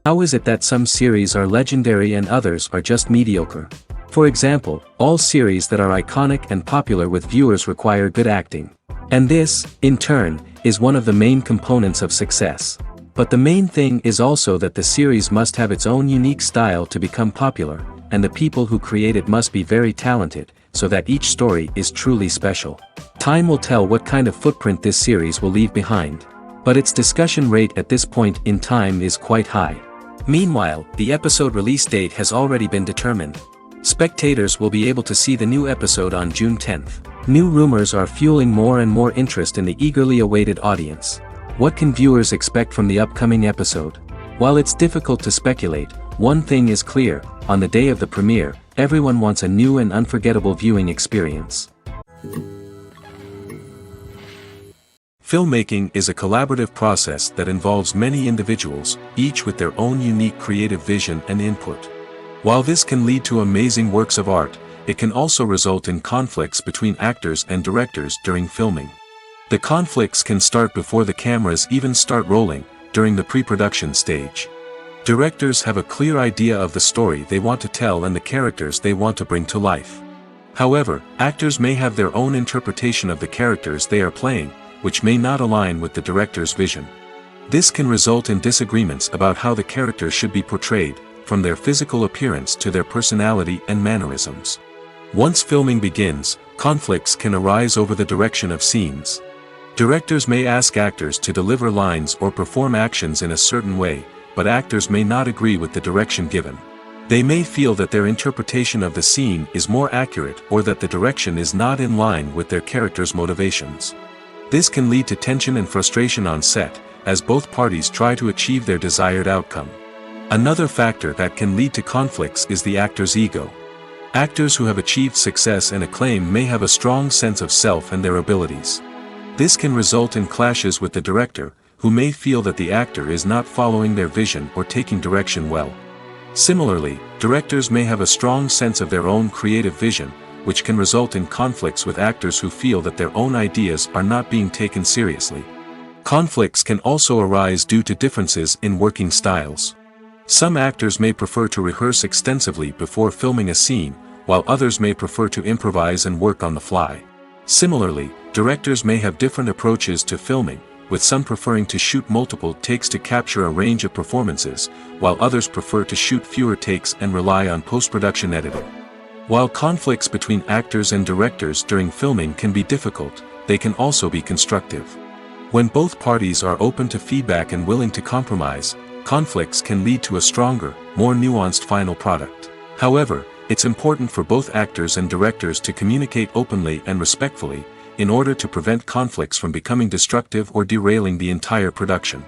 How is it that some series are legendary and others are just mediocre? For example, all series that are iconic and popular with viewers require good acting. And this, in turn, is one of the main components of success. But the main thing is also that the series must have its own unique style to become popular, and the people who create it must be very talented, so that each story is truly special. Time will tell what kind of footprint this series will leave behind. But its discussion rate at this point in time is quite high. Meanwhile, the episode release date has already been determined. Spectators will be able to see the new episode on June 10th. New rumors are fueling more and more interest in the eagerly awaited audience. What can viewers expect from the upcoming episode? While it's difficult to speculate, one thing is clear: on the day of the premiere, everyone wants a new and unforgettable viewing experience. Filmmaking is a collaborative process that involves many individuals, each with their own unique creative vision and input. While this can lead to amazing works of art, it can also result in conflicts between actors and directors during filming. The conflicts can start before the cameras even start rolling, during the pre-production stage. Directors have a clear idea of the story they want to tell and the characters they want to bring to life. However, actors may have their own interpretation of the characters they are playing, which may not align with the director's vision. This can result in disagreements about how the characters should be portrayed, from their physical appearance to their personality and mannerisms. Once filming begins, conflicts can arise over the direction of scenes. Directors may ask actors to deliver lines or perform actions in a certain way, but actors may not agree with the direction given. They may feel that their interpretation of the scene is more accurate or that the direction is not in line with their character's motivations. This can lead to tension and frustration on set, as both parties try to achieve their desired outcome. Another factor that can lead to conflicts is the actor's ego. Actors who have achieved success and acclaim may have a strong sense of self and their abilities. This can result in clashes with the director, who may feel that the actor is not following their vision or taking direction well. Similarly, directors may have a strong sense of their own creative vision, which can result in conflicts with actors who feel that their own ideas are not being taken seriously. Conflicts can also arise due to differences in working styles. Some actors may prefer to rehearse extensively before filming a scene, while others may prefer to improvise and work on the fly. Similarly, directors may have different approaches to filming, with some preferring to shoot multiple takes to capture a range of performances, while others prefer to shoot fewer takes and rely on post-production editing. While conflicts between actors and directors during filming can be difficult, they can also be constructive. When both parties are open to feedback and willing to compromise, conflicts can lead to a stronger, more nuanced final product. However, it's important for both actors and directors to communicate openly and respectfully, in order to prevent conflicts from becoming destructive or derailing the entire production.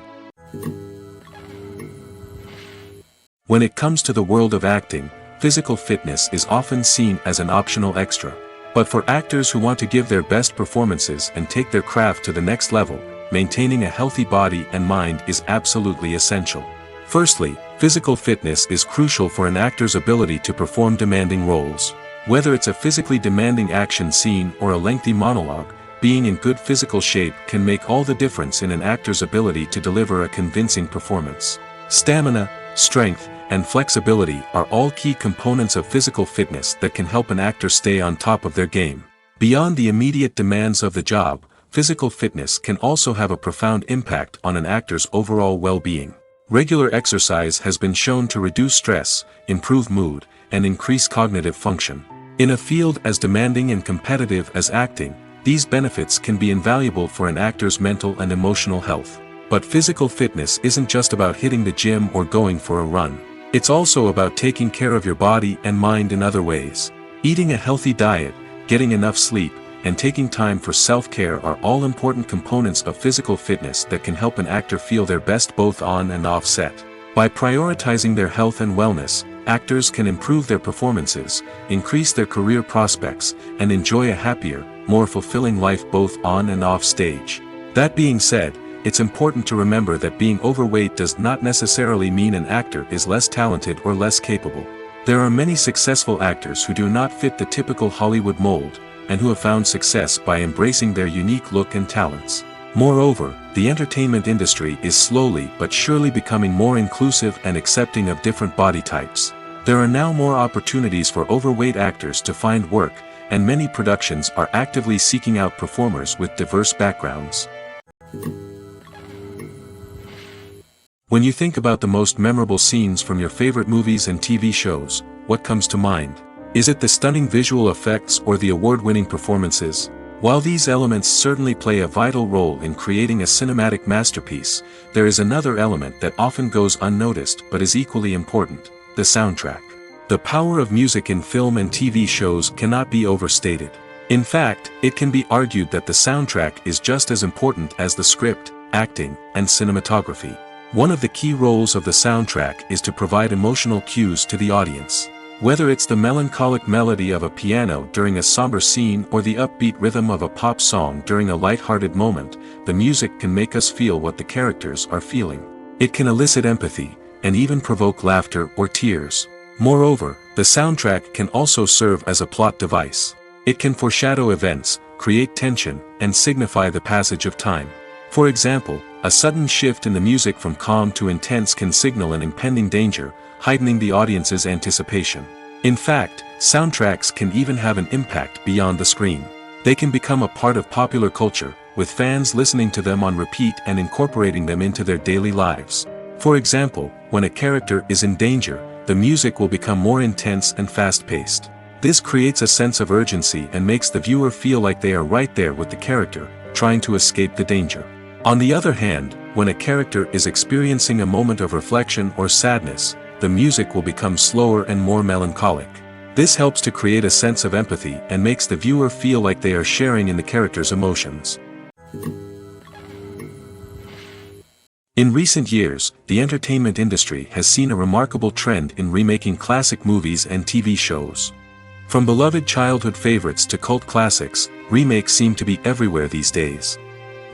When it comes to the world of acting, physical fitness is often seen as an optional extra. But for actors who want to give their best performances and take their craft to the next level, maintaining a healthy body and mind is absolutely essential. Firstly, physical fitness is crucial for an actor's ability to perform demanding roles. Whether it's a physically demanding action scene or a lengthy monologue, being in good physical shape can make all the difference in an actor's ability to deliver a convincing performance. Stamina, strength, and flexibility are all key components of physical fitness that can help an actor stay on top of their game. Beyond the immediate demands of the job, physical fitness can also have a profound impact on an actor's overall well-being. Regular exercise has been shown to reduce stress, improve mood, and increase cognitive function. In a field as demanding and competitive as acting, these benefits can be invaluable for an actor's mental and emotional health. But physical fitness isn't just about hitting the gym or going for a run. It's also about taking care of your body and mind in other ways. Eating a healthy diet, getting enough sleep, and taking time for self-care are all important components of physical fitness that can help an actor feel their best both on and off set. By prioritizing their health and wellness, actors can improve their performances, increase their career prospects, and enjoy a happier, more fulfilling life both on and off stage. That being said, it's important to remember that being overweight does not necessarily mean an actor is less talented or less capable. There are many successful actors who do not fit the typical Hollywood mold, and who have found success by embracing their unique look and talents. Moreover, the entertainment industry is slowly but surely becoming more inclusive and accepting of different body types. There are now more opportunities for overweight actors to find work, and many productions are actively seeking out performers with diverse backgrounds. When you think about the most memorable scenes from your favorite movies and TV shows, what comes to mind? Is it the stunning visual effects or the award-winning performances? While these elements certainly play a vital role in creating a cinematic masterpiece, there is another element that often goes unnoticed but is equally important: the soundtrack. The power of music in film and TV shows cannot be overstated. In fact, it can be argued that the soundtrack is just as important as the script, acting, and cinematography. One of the key roles of the soundtrack is to provide emotional cues to the audience. Whether it's the melancholic melody of a piano during a somber scene or the upbeat rhythm of a pop song during a light-hearted moment, the music can make us feel what the characters are feeling. It can elicit empathy, and even provoke laughter or tears. Moreover, the soundtrack can also serve as a plot device. It can foreshadow events, create tension, and signify the passage of time. For example, a sudden shift in the music from calm to intense can signal an impending danger, heightening the audience's anticipation. In fact, soundtracks can even have an impact beyond the screen. They can become a part of popular culture, with fans listening to them on repeat and incorporating them into their daily lives. For example, when a character is in danger, the music will become more intense and fast-paced. This creates a sense of urgency and makes the viewer feel like they are right there with the character, trying to escape the danger. On the other hand, when a character is experiencing a moment of reflection or sadness, the music will become slower and more melancholic. This helps to create a sense of empathy and makes the viewer feel like they are sharing in the character's emotions. In recent years, the entertainment industry has seen a remarkable trend in remaking classic movies and TV shows. From beloved childhood favorites to cult classics, remakes seem to be everywhere these days.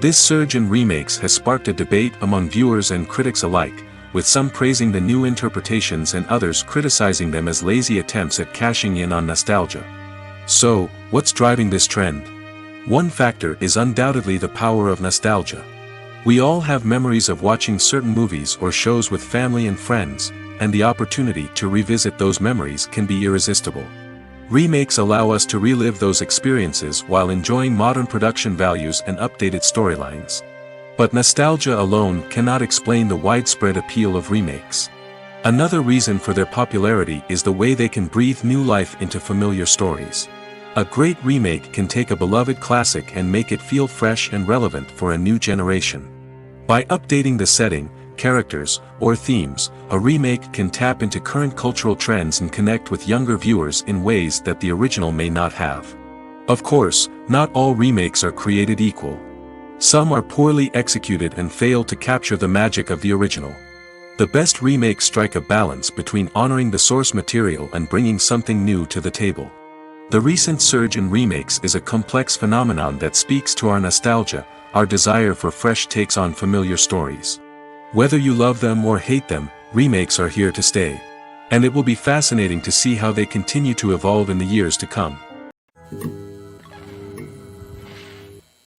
This surge in remakes has sparked a debate among viewers and critics alike, with some praising the new interpretations and others criticizing them as lazy attempts at cashing in on nostalgia. So, what's driving this trend? One factor is undoubtedly the power of nostalgia. We all have memories of watching certain movies or shows with family and friends, and the opportunity to revisit those memories can be irresistible. Remakes allow us to relive those experiences while enjoying modern production values and updated storylines. But nostalgia alone cannot explain the widespread appeal of remakes. Another reason for their popularity is the way they can breathe new life into familiar stories. A great remake can take a beloved classic and make it feel fresh and relevant for a new generation. By updating the setting, characters, or themes, a remake can tap into current cultural trends and connect with younger viewers in ways that the original may not have. Of course, not all remakes are created equal. Some are poorly executed and fail to capture the magic of the original. The best remakes strike a balance between honoring the source material and bringing something new to the table. The recent surge in remakes is a complex phenomenon that speaks to our nostalgia, our desire for fresh takes on familiar stories. Whether you love them or hate them, remakes are here to stay. And it will be fascinating to see how they continue to evolve in the years to come.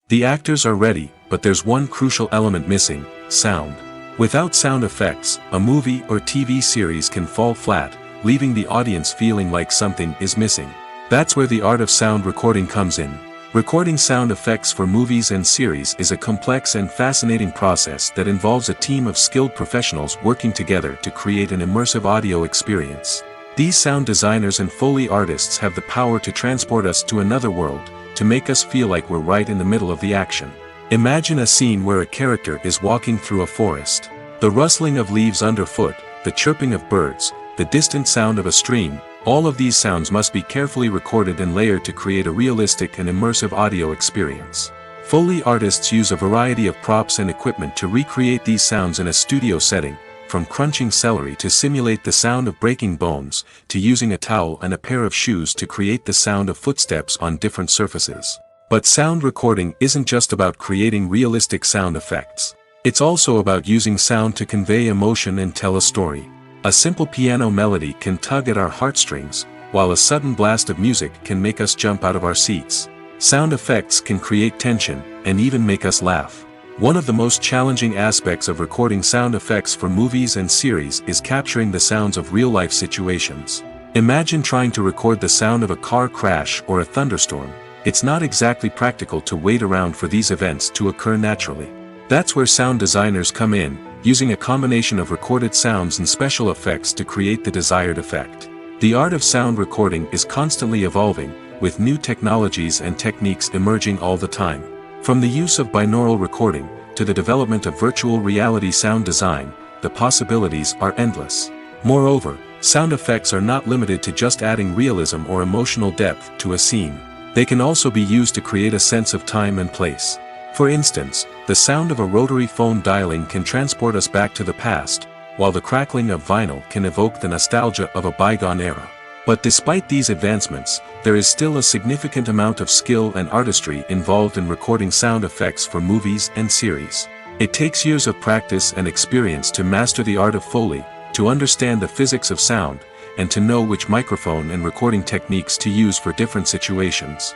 The actors are ready, but there's one crucial element missing: sound. Without sound effects, a movie or TV series can fall flat, leaving the audience feeling like something is missing. That's where the art of sound recording comes in. Recording sound effects for movies and series is a complex and fascinating process that involves a team of skilled professionals working together to create an immersive audio experience. These sound designers and Foley artists have the power to transport us to another world, to make us feel like we're right in the middle of the action. Imagine a scene where a character is walking through a forest. The rustling of leaves underfoot, the chirping of birds, the distant sound of a stream, all of these sounds must be carefully recorded and layered to create a realistic and immersive audio experience. Foley artists use a variety of props and equipment to recreate these sounds in a studio setting, from crunching celery to simulate the sound of breaking bones, to using a towel and a pair of shoes to create the sound of footsteps on different surfaces. But sound recording isn't just about creating realistic sound effects. It's also about using sound to convey emotion and tell a story. A simple piano melody can tug at our heartstrings, while a sudden blast of music can make us jump out of our seats. Sound effects can create tension, and even make us laugh. One of the most challenging aspects of recording sound effects for movies and series is capturing the sounds of real-life situations. Imagine trying to record the sound of a car crash or a thunderstorm. It's not exactly practical to wait around for these events to occur naturally. That's where sound designers come in, using a combination of recorded sounds and special effects to create the desired effect. The art of sound recording is constantly evolving, with new technologies and techniques emerging all the time. From the use of binaural recording, to the development of virtual reality sound design, the possibilities are endless. Moreover, sound effects are not limited to just adding realism or emotional depth to a scene. They can also be used to create a sense of time and place. For instance, the sound of a rotary phone dialing can transport us back to the past, while the crackling of vinyl can evoke the nostalgia of a bygone era. But despite these advancements, there is still a significant amount of skill and artistry involved in recording sound effects for movies and series. It takes years of practice and experience to master the art of Foley, to understand the physics of sound, and to know which microphone and recording techniques to use for different situations.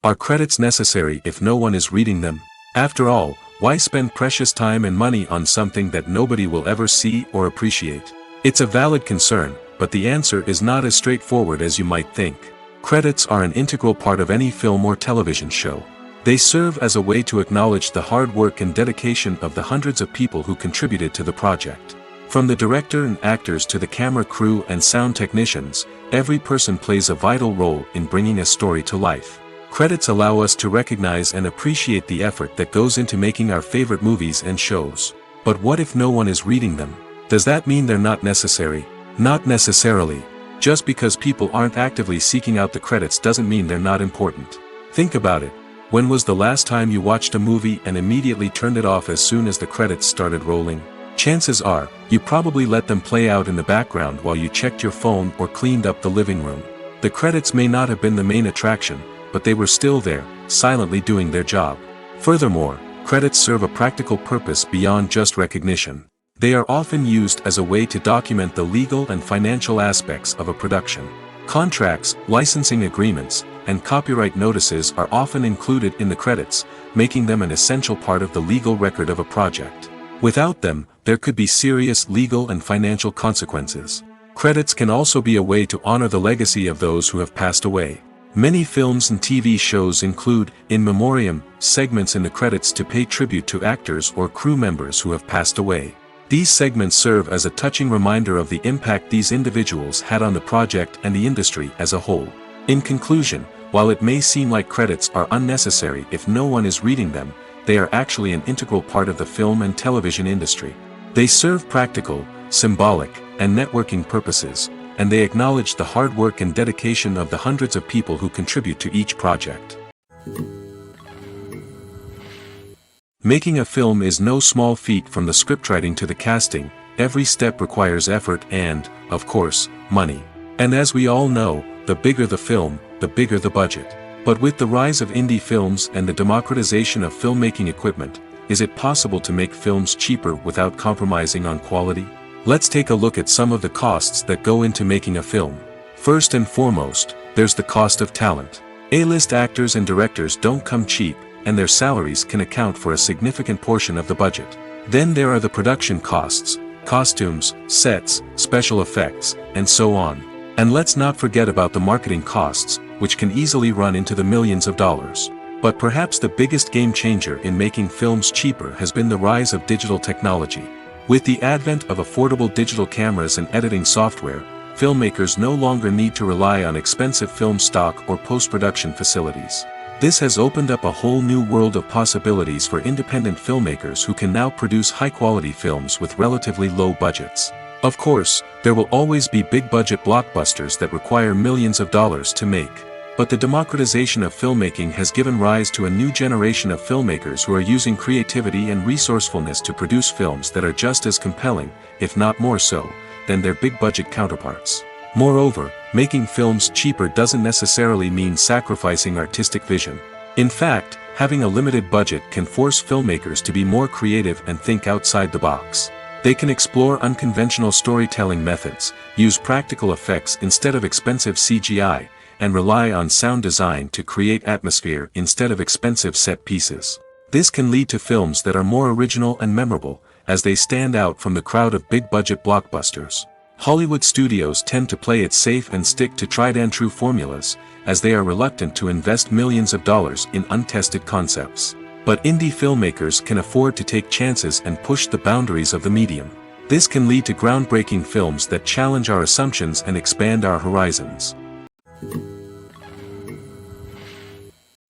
Are credits necessary if no one is reading them? After all, why spend precious time and money on something that nobody will ever see or appreciate? It's a valid concern, but the answer is not as straightforward as you might think. Credits are an integral part of any film or television show. They serve as a way to acknowledge the hard work and dedication of the hundreds of people who contributed to the project. From the director and actors to the camera crew and sound technicians, every person plays a vital role in bringing a story to life. Credits allow us to recognize and appreciate the effort that goes into making our favorite movies and shows. But what if no one is reading them? Does that mean they're not necessary? Not necessarily. Just because people aren't actively seeking out the credits doesn't mean they're not important. Think about it. When was the last time you watched a movie and immediately turned it off as soon as the credits started rolling? Chances are, you probably let them play out in the background while you checked your phone or cleaned up the living room. The credits may not have been the main attraction, but they were still there, silently doing their job. Furthermore, credits serve a practical purpose beyond just recognition. They are often used as a way to document the legal and financial aspects of a production. Contracts, licensing agreements, and copyright notices are often included in the credits, making them an essential part of the legal record of a project. Without them, there could be serious legal and financial consequences. Credits can also be a way to honor the legacy of those who have passed away. Many films and TV shows include, in memoriam, segments in the credits to pay tribute to actors or crew members who have passed away. These segments serve as a touching reminder of the impact these individuals had on the project and the industry as a whole. In conclusion, while it may seem like credits are unnecessary if no one is reading them, they are actually an integral part of the film and television industry. They serve practical, symbolic, and networking purposes, and they acknowledge the hard work and dedication of the hundreds of people who contribute to each project. Making a film is no small feat. From the scriptwriting to the casting, every step requires effort and, of course, money. And as we all know, the bigger the film, the bigger the budget. But with the rise of indie films and the democratization of filmmaking equipment, is it possible to make films cheaper without compromising on quality? Let's take a look at some of the costs that go into making a film. First and foremost, there's the cost of talent. A-list actors and directors don't come cheap, and their salaries can account for a significant portion of the budget. Then there are the production costs, costumes, sets, special effects, and so on. And let's not forget about the marketing costs, which can easily run into the millions of dollars. But perhaps the biggest game changer in making films cheaper has been the rise of digital technology. With the advent of affordable digital cameras and editing software, filmmakers no longer need to rely on expensive film stock or post-production facilities. This has opened up a whole new world of possibilities for independent filmmakers who can now produce high-quality films with relatively low budgets. Of course, there will always be big-budget blockbusters that require millions of dollars to make. But the democratization of filmmaking has given rise to a new generation of filmmakers who are using creativity and resourcefulness to produce films that are just as compelling, if not more so, than their big-budget counterparts. Moreover, making films cheaper doesn't necessarily mean sacrificing artistic vision. In fact, having a limited budget can force filmmakers to be more creative and think outside the box. They can explore unconventional storytelling methods, use practical effects instead of expensive CGI, and rely on sound design to create atmosphere instead of expensive set pieces. This can lead to films that are more original and memorable, as they stand out from the crowd of big-budget blockbusters. Hollywood studios tend to play it safe and stick to tried-and-true formulas, as they are reluctant to invest millions of dollars in untested concepts. But indie filmmakers can afford to take chances and push the boundaries of the medium. This can lead to groundbreaking films that challenge our assumptions and expand our horizons.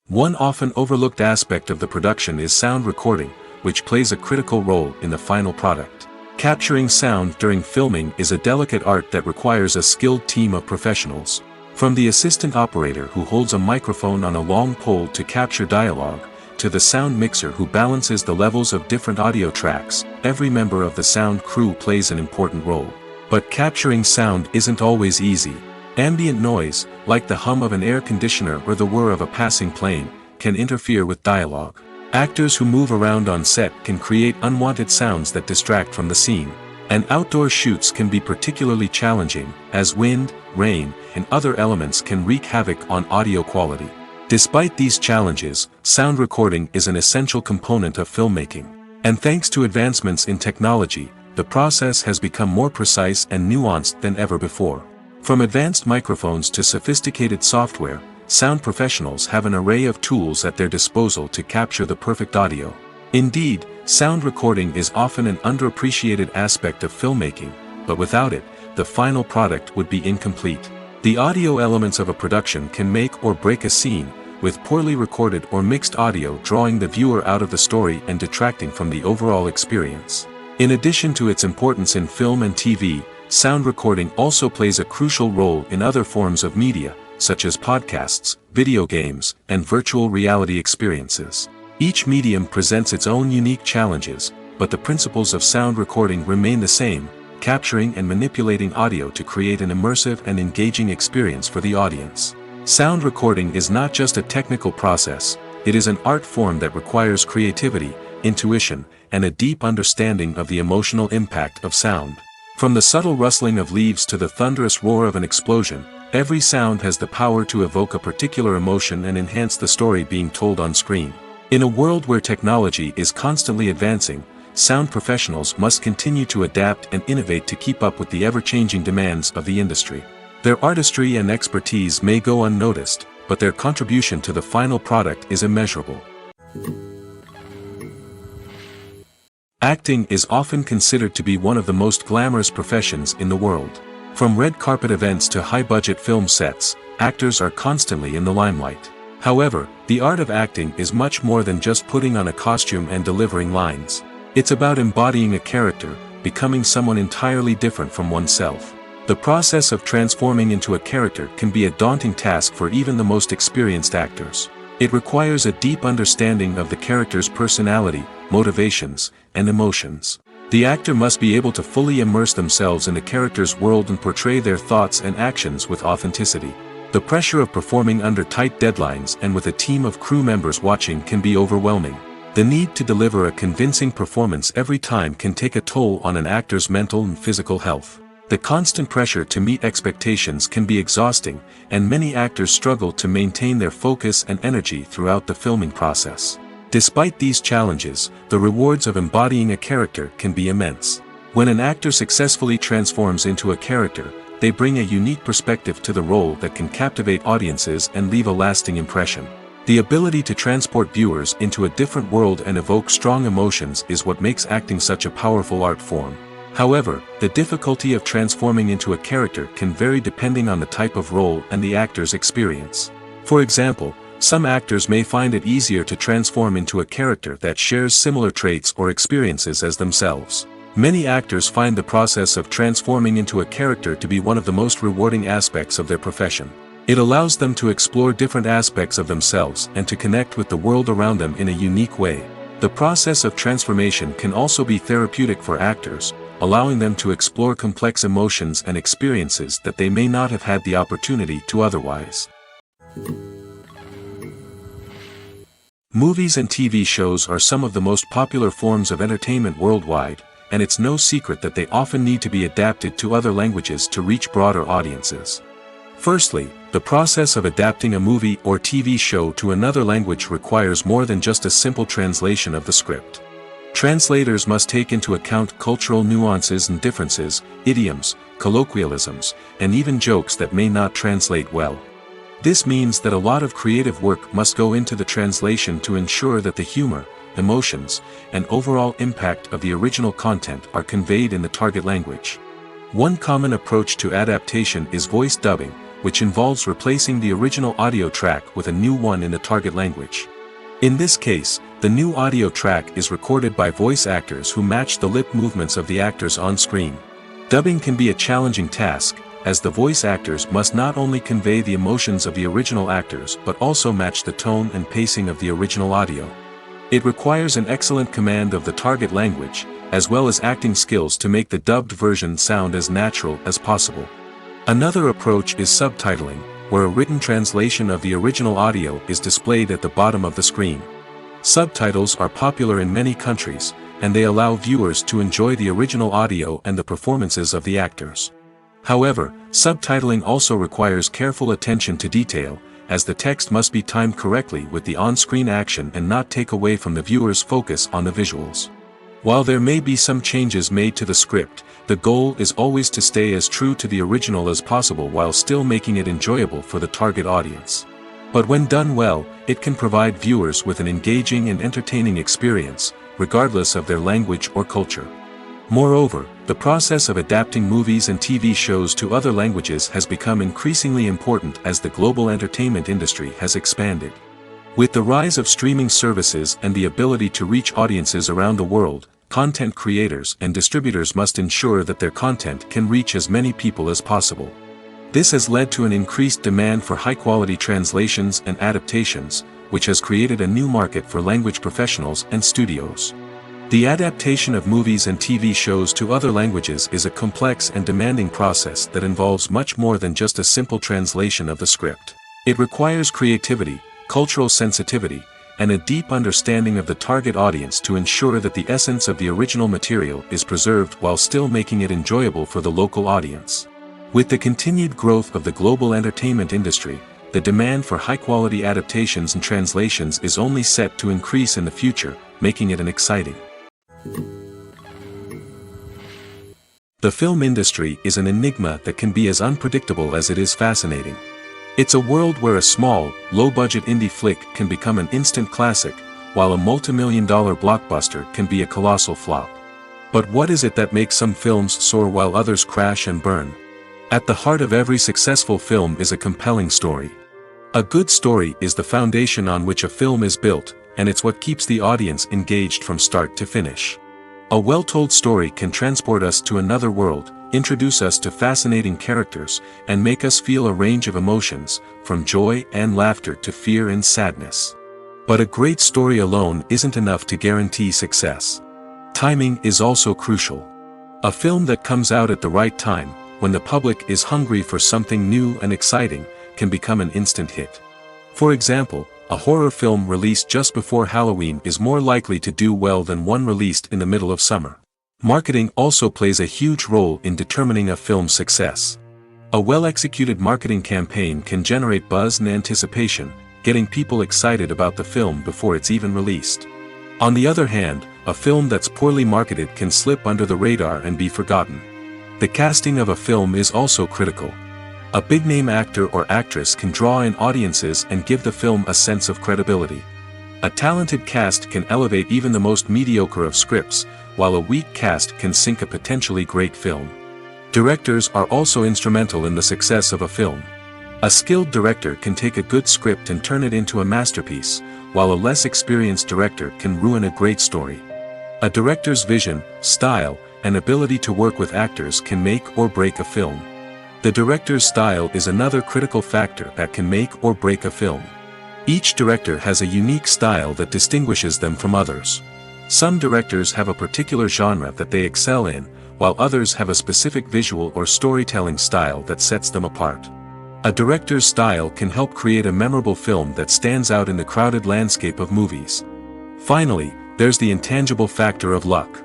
One often overlooked aspect of the production is sound recording, which plays a critical role in the final product. Capturing sound during filming is a delicate art that requires a skilled team of professionals. From the assistant operator who holds a microphone on a long pole to capture dialogue, to the sound mixer who balances the levels of different audio tracks, every member of the sound crew plays an important role. But capturing sound isn't always easy. Ambient noise, like the hum of an air conditioner or the whir of a passing plane, can interfere with dialogue. Actors who move around on set can create unwanted sounds that distract from the scene. And outdoor shoots can be particularly challenging, as wind, rain, and other elements can wreak havoc on audio quality. Despite these challenges, sound recording is an essential component of filmmaking. And thanks to advancements in technology, the process has become more precise and nuanced than ever before. From advanced microphones to sophisticated software, sound professionals have an array of tools at their disposal to capture the perfect audio. Indeed, sound recording is often an underappreciated aspect of filmmaking, but without it, the final product would be incomplete. The audio elements of a production can make or break a scene, with poorly recorded or mixed audio drawing the viewer out of the story and detracting from the overall experience. In addition to its importance in film and TV, sound recording also plays a crucial role in other forms of media, such as podcasts, video games, and virtual reality experiences. Each medium presents its own unique challenges, but the principles of sound recording remain the same, capturing and manipulating audio to create an immersive and engaging experience for the audience. Sound recording is not just a technical process, it is an art form that requires creativity, intuition, and a deep understanding of the emotional impact of sound. From the subtle rustling of leaves to the thunderous roar of an explosion, every sound has the power to evoke a particular emotion and enhance the story being told on screen. In a world where technology is constantly advancing, sound professionals must continue to adapt and innovate to keep up with the ever-changing demands of the industry. Their artistry and expertise may go unnoticed, but their contribution to the final product is immeasurable. Acting is often considered to be one of the most glamorous professions in the world. From red carpet events to high-budget film sets, actors are constantly in the limelight. However, the art of acting is much more than just putting on a costume and delivering lines. It's about embodying a character, becoming someone entirely different from oneself. The process of transforming into a character can be a daunting task for even the most experienced actors. It requires a deep understanding of the character's personality, motivations, and emotions. The actor must be able to fully immerse themselves in the character's world and portray their thoughts and actions with authenticity. The pressure of performing under tight deadlines and with a team of crew members watching can be overwhelming. The need to deliver a convincing performance every time can take a toll on an actor's mental and physical health. The constant pressure to meet expectations can be exhausting, and many actors struggle to maintain their focus and energy throughout the filming process. Despite these challenges, the rewards of embodying a character can be immense. When an actor successfully transforms into a character, they bring a unique perspective to the role that can captivate audiences and leave a lasting impression. The ability to transport viewers into a different world and evoke strong emotions is what makes acting such a powerful art form. However, the difficulty of transforming into a character can vary depending on the type of role and the actor's experience. For example, some actors may find it easier to transform into a character that shares similar traits or experiences as themselves. Many actors find the process of transforming into a character to be one of the most rewarding aspects of their profession. It allows them to explore different aspects of themselves and to connect with the world around them in a unique way. The process of transformation can also be therapeutic for actors, allowing them to explore complex emotions and experiences that they may not have had the opportunity to otherwise. Movies and TV shows are some of the most popular forms of entertainment worldwide, and it's no secret that they often need to be adapted to other languages to reach broader audiences. Firstly, the process of adapting a movie or TV show to another language requires more than just a simple translation of the script. Translators must take into account cultural nuances and differences, idioms, colloquialisms, and even jokes that may not translate well. This means that a lot of creative work must go into the translation to ensure that the humor, emotions, and overall impact of the original content are conveyed in the target language. One common approach to adaptation is voice dubbing, which involves replacing the original audio track with a new one in the target language. In this case, the new audio track is recorded by voice actors who match the lip movements of the actors on screen. Dubbing can be a challenging task, as the voice actors must not only convey the emotions of the original actors but also match the tone and pacing of the original audio. It requires an excellent command of the target language, as well as acting skills to make the dubbed version sound as natural as possible. Another approach is subtitling, where a written translation of the original audio is displayed at the bottom of the screen. Subtitles are popular in many countries, and they allow viewers to enjoy the original audio and the performances of the actors. However, subtitling also requires careful attention to detail, as the text must be timed correctly with the on-screen action and not take away from the viewer's focus on the visuals. While there may be some changes made to the script, the goal is always to stay as true to the original as possible while still making it enjoyable for the target audience. But when done well, it can provide viewers with an engaging and entertaining experience, regardless of their language or culture. Moreover, the process of adapting movies and TV shows to other languages has become increasingly important as the global entertainment industry has expanded. With the rise of streaming services and the ability to reach audiences around the world, content creators and distributors must ensure that their content can reach as many people as possible. This has led to an increased demand for high-quality translations and adaptations, which has created a new market for language professionals and studios. The adaptation of movies and TV shows to other languages is a complex and demanding process that involves much more than just a simple translation of the script. It requires creativity, cultural sensitivity, and a deep understanding of the target audience to ensure that the essence of the original material is preserved while still making it enjoyable for the local audience. With the continued growth of the global entertainment industry, the demand for high-quality adaptations and translations is only set to increase in the future, making it an exciting. The film industry is an enigma that can be as unpredictable as it is fascinating. It's a world where a small, low-budget indie flick can become an instant classic, while a multi-million-dollar blockbuster can be a colossal flop. But what is it that makes some films soar while others crash and burn? At the heart of every successful film is a compelling story. A good story is the foundation on which a film is built, and it's what keeps the audience engaged from start to finish. A well-told story can transport us to another world, introduce us to fascinating characters, and make us feel a range of emotions, from joy and laughter to fear and sadness. But a great story alone isn't enough to guarantee success. Timing is also crucial. A film that comes out at the right time, when the public is hungry for something new and exciting, can become an instant hit. For example, a horror film released just before Halloween is more likely to do well than one released in the middle of summer. Marketing also plays a huge role in determining a film's success. A well-executed marketing campaign can generate buzz and anticipation, getting people excited about the film before it's even released. On the other hand, a film that's poorly marketed can slip under the radar and be forgotten. The casting of a film is also critical. A big-name actor or actress can draw in audiences and give the film a sense of credibility. A talented cast can elevate even the most mediocre of scripts, while a weak cast can sink a potentially great film. Directors are also instrumental in the success of a film. A skilled director can take a good script and turn it into a masterpiece, while a less experienced director can ruin a great story. A director's vision, style, and ability to work with actors can make or break a film. The director's style is another critical factor that can make or break a film. Each director has a unique style that distinguishes them from others. Some directors have a particular genre that they excel in, while others have a specific visual or storytelling style that sets them apart. A director's style can help create a memorable film that stands out in the crowded landscape of movies. Finally, there's the intangible factor of luck.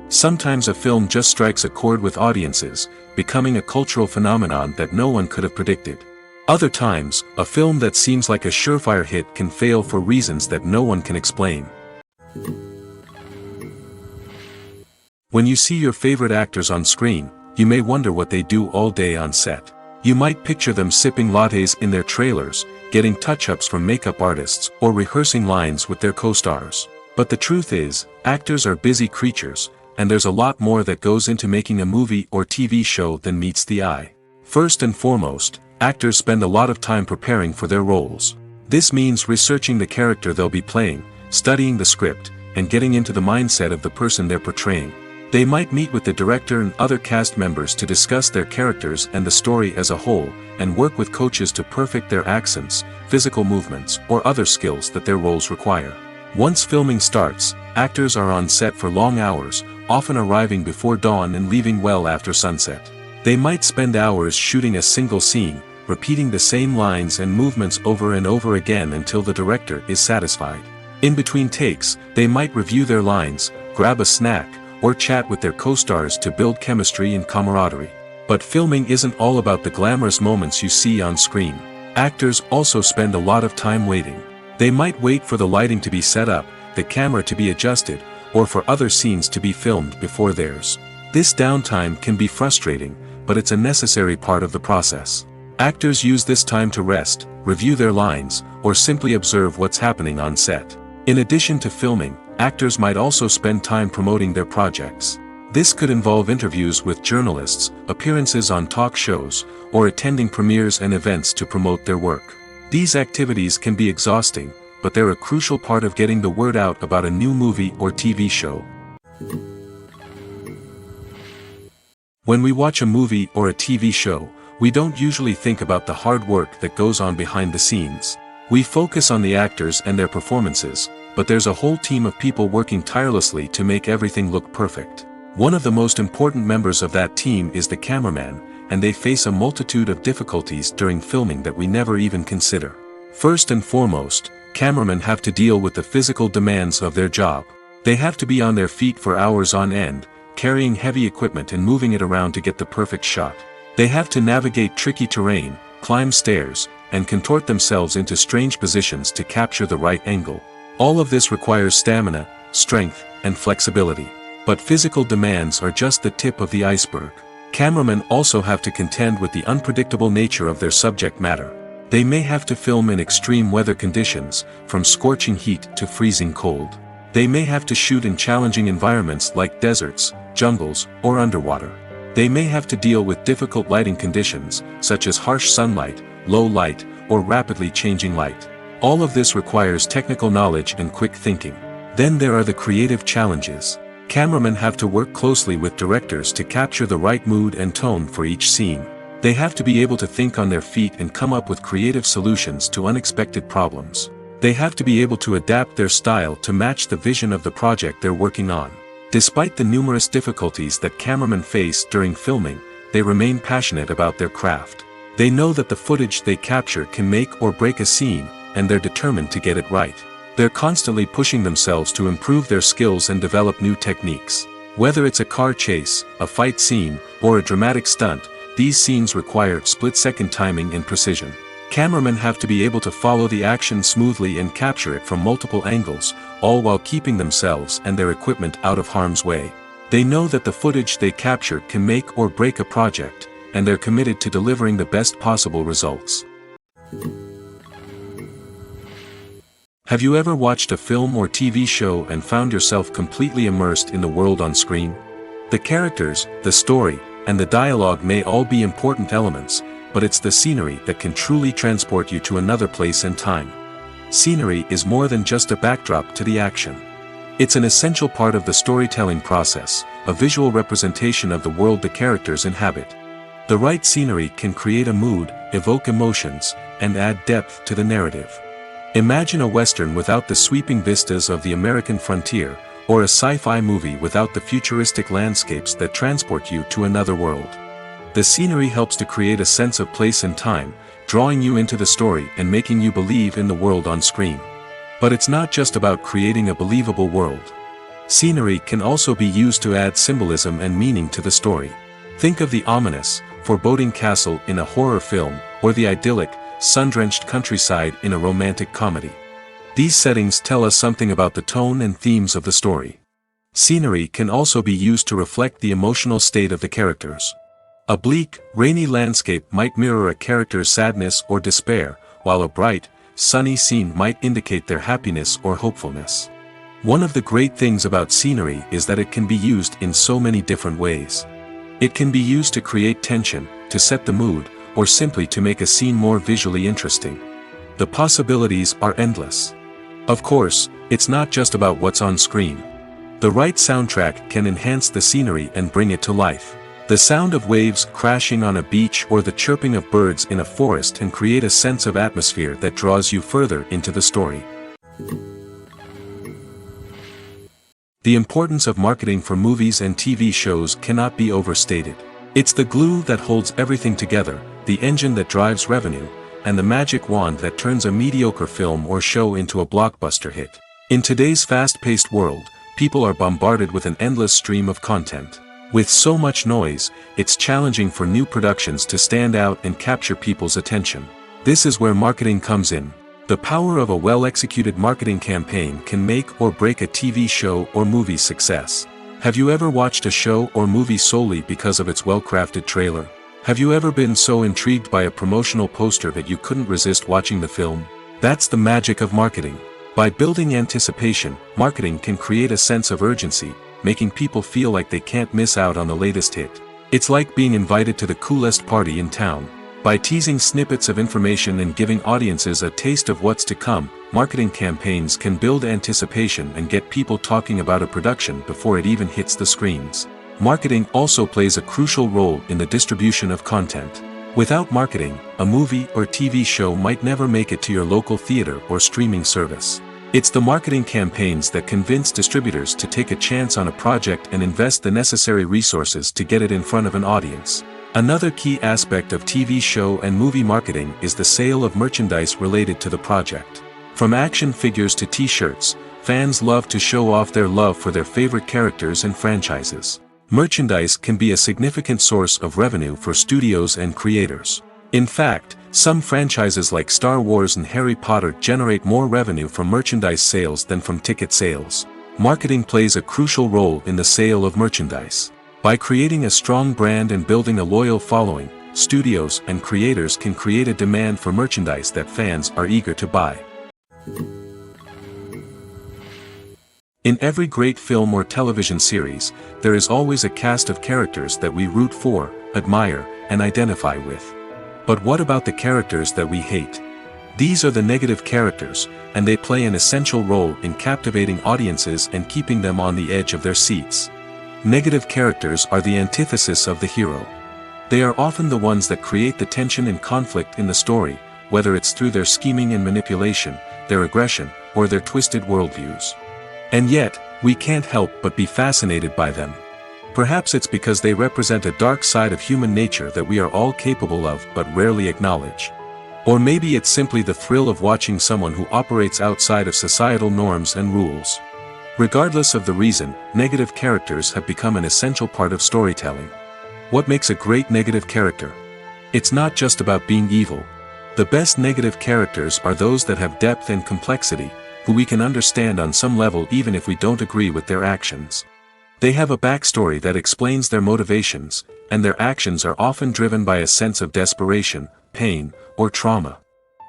Sometimes a film just strikes a chord with audiences, becoming a cultural phenomenon that no one could have predicted. Other times, a film that seems like a surefire hit can fail for reasons that no one can explain. When you see your favorite actors on screen, you may wonder what they do all day on set. You might picture them sipping lattes in their trailers, getting touch-ups from makeup artists, or rehearsing lines with their co-stars. But the truth is, actors are busy creatures, and there's a lot more that goes into making a movie or TV show than meets the eye. First and foremost, actors spend a lot of time preparing for their roles. This means researching the character they'll be playing, studying the script, and getting into the mindset of the person they're portraying. They might meet with the director and other cast members to discuss their characters and the story as a whole, and work with coaches to perfect their accents, physical movements, or other skills that their roles require. Once filming starts, actors are on set for long hours, often arriving before dawn and leaving well after sunset. They might spend hours shooting a single scene, repeating the same lines and movements over and over again until the director is satisfied. In between takes, they might review their lines, grab a snack, or chat with their co-stars to build chemistry and camaraderie. But filming isn't all about the glamorous moments you see on screen. Actors also spend a lot of time waiting. They might wait for the lighting to be set up, the camera to be adjusted, or for other scenes to be filmed before theirs. This downtime can be frustrating, but it's a necessary part of the process. Actors use this time to rest, review their lines, or simply observe what's happening on set. In addition to filming, actors might also spend time promoting their projects. This could involve interviews with journalists, appearances on talk shows, or attending premieres and events to promote their work. These activities can be exhausting, but they're a crucial part of getting the word out about a new movie or TV show. When we watch a movie or a TV show, we don't usually think about the hard work that goes on behind the scenes. We focus on the actors and their performances, but there's a whole team of people working tirelessly to make everything look perfect. One of the most important members of that team is the cameraman, and they face a multitude of difficulties during filming that we never even consider. First and foremost, cameramen have to deal with the physical demands of their job. They have to be on their feet for hours on end, carrying heavy equipment and moving it around to get the perfect shot. They have to navigate tricky terrain, climb stairs, and contort themselves into strange positions to capture the right angle. All of this requires stamina, strength, and flexibility. But physical demands are just the tip of the iceberg. Cameramen also have to contend with the unpredictable nature of their subject matter. They may have to film in extreme weather conditions, from scorching heat to freezing cold. They may have to shoot in challenging environments like deserts, jungles, or underwater. They may have to deal with difficult lighting conditions, such as harsh sunlight, low light, or rapidly changing light. All of this requires technical knowledge and quick thinking. Then there are the creative challenges. Cameramen have to work closely with directors to capture the right mood and tone for each scene. They have to be able to think on their feet and come up with creative solutions to unexpected problems. They have to be able to adapt their style to match the vision of the project they're working on. Despite the numerous difficulties that cameramen face during filming, they remain passionate about their craft. They know that the footage they capture can make or break a scene, and they're determined to get it right. They're constantly pushing themselves to improve their skills and develop new techniques. Whether it's a car chase, a fight scene, or a dramatic stunt, these scenes require split-second timing and precision. Cameramen have to be able to follow the action smoothly and capture it from multiple angles, all while keeping themselves and their equipment out of harm's way. They know that the footage they capture can make or break a project, and they're committed to delivering the best possible results. Have you ever watched a film or TV show and found yourself completely immersed in the world on screen? The characters, the story, and the dialogue may all be important elements, but it's the scenery that can truly transport you to another place and time. Scenery is more than just a backdrop to the action. It's an essential part of the storytelling process, a visual representation of the world the characters inhabit. The right scenery can create a mood, evoke emotions, and add depth to the narrative. Imagine a Western without the sweeping vistas of the American frontier, or a sci-fi movie without the futuristic landscapes that transport you to another world. The scenery helps to create a sense of place and time, drawing you into the story and making you believe in the world on screen. But it's not just about creating a believable world. Scenery can also be used to add symbolism and meaning to the story. Think of the ominous, foreboding castle in a horror film, or the idyllic, sun-drenched countryside in a romantic comedy. These settings tell us something about the tone and themes of the story. Scenery can also be used to reflect the emotional state of the characters. A bleak, rainy landscape might mirror a character's sadness or despair, while a bright, sunny scene might indicate their happiness or hopefulness. One of the great things about scenery is that it can be used in so many different ways. It can be used to create tension, to set the mood, or simply to make a scene more visually interesting. The possibilities are endless. Of course, it's not just about what's on screen. The right soundtrack can enhance the scenery and bring it to life. The sound of waves crashing on a beach or the chirping of birds in a forest can create a sense of atmosphere that draws you further into the story. The importance of marketing for movies and TV shows cannot be overstated. It's the glue that holds everything together, the engine that drives revenue, and the magic wand that turns a mediocre film or show into a blockbuster hit. In today's fast-paced world, people are bombarded with an endless stream of content. With so much noise, it's challenging for new productions to stand out and capture people's attention. This is where marketing comes in. The power of a well-executed marketing campaign can make or break a TV show or movie's success. Have you ever watched a show or movie solely because of its well-crafted trailer? Have you ever been so intrigued by a promotional poster that you couldn't resist watching the film? That's the magic of marketing. By building anticipation, marketing can create a sense of urgency, making people feel like they can't miss out on the latest hit. It's like being invited to the coolest party in town. By teasing snippets of information and giving audiences a taste of what's to come, marketing campaigns can build anticipation and get people talking about a production before it even hits the screens. Marketing also plays a crucial role in the distribution of content. Without marketing, a movie or TV show might never make it to your local theater or streaming service. It's the marketing campaigns that convince distributors to take a chance on a project and invest the necessary resources to get it in front of an audience. Another key aspect of TV show and movie marketing is the sale of merchandise related to the project. From action figures to t-shirts, fans love to show off their love for their favorite characters and franchises. Merchandise can be a significant source of revenue for studios and creators. In fact, some franchises like Star Wars and Harry Potter generate more revenue from merchandise sales than from ticket sales. Marketing plays a crucial role in the sale of merchandise. By creating a strong brand and building a loyal following, studios and creators can create a demand for merchandise that fans are eager to buy. In every great film or television series, there is always a cast of characters that we root for, admire, and identify with. But what about the characters that we hate? These are the negative characters, and they play an essential role in captivating audiences and keeping them on the edge of their seats. Negative characters are the antithesis of the hero. They are often the ones that create the tension and conflict in the story, whether it's through their scheming and manipulation, their aggression, or their twisted worldviews. And yet, we can't help but be fascinated by them. Perhaps it's because they represent a dark side of human nature that we are all capable of but rarely acknowledge. Or maybe it's simply the thrill of watching someone who operates outside of societal norms and rules. Regardless of the reason, negative characters have become an essential part of storytelling. What makes a great negative character? It's not just about being evil. The best negative characters are those that have depth and complexity, who we can understand on some level even if we don't agree with their actions. They have a backstory that explains their motivations, and their actions are often driven by a sense of desperation, pain, or trauma.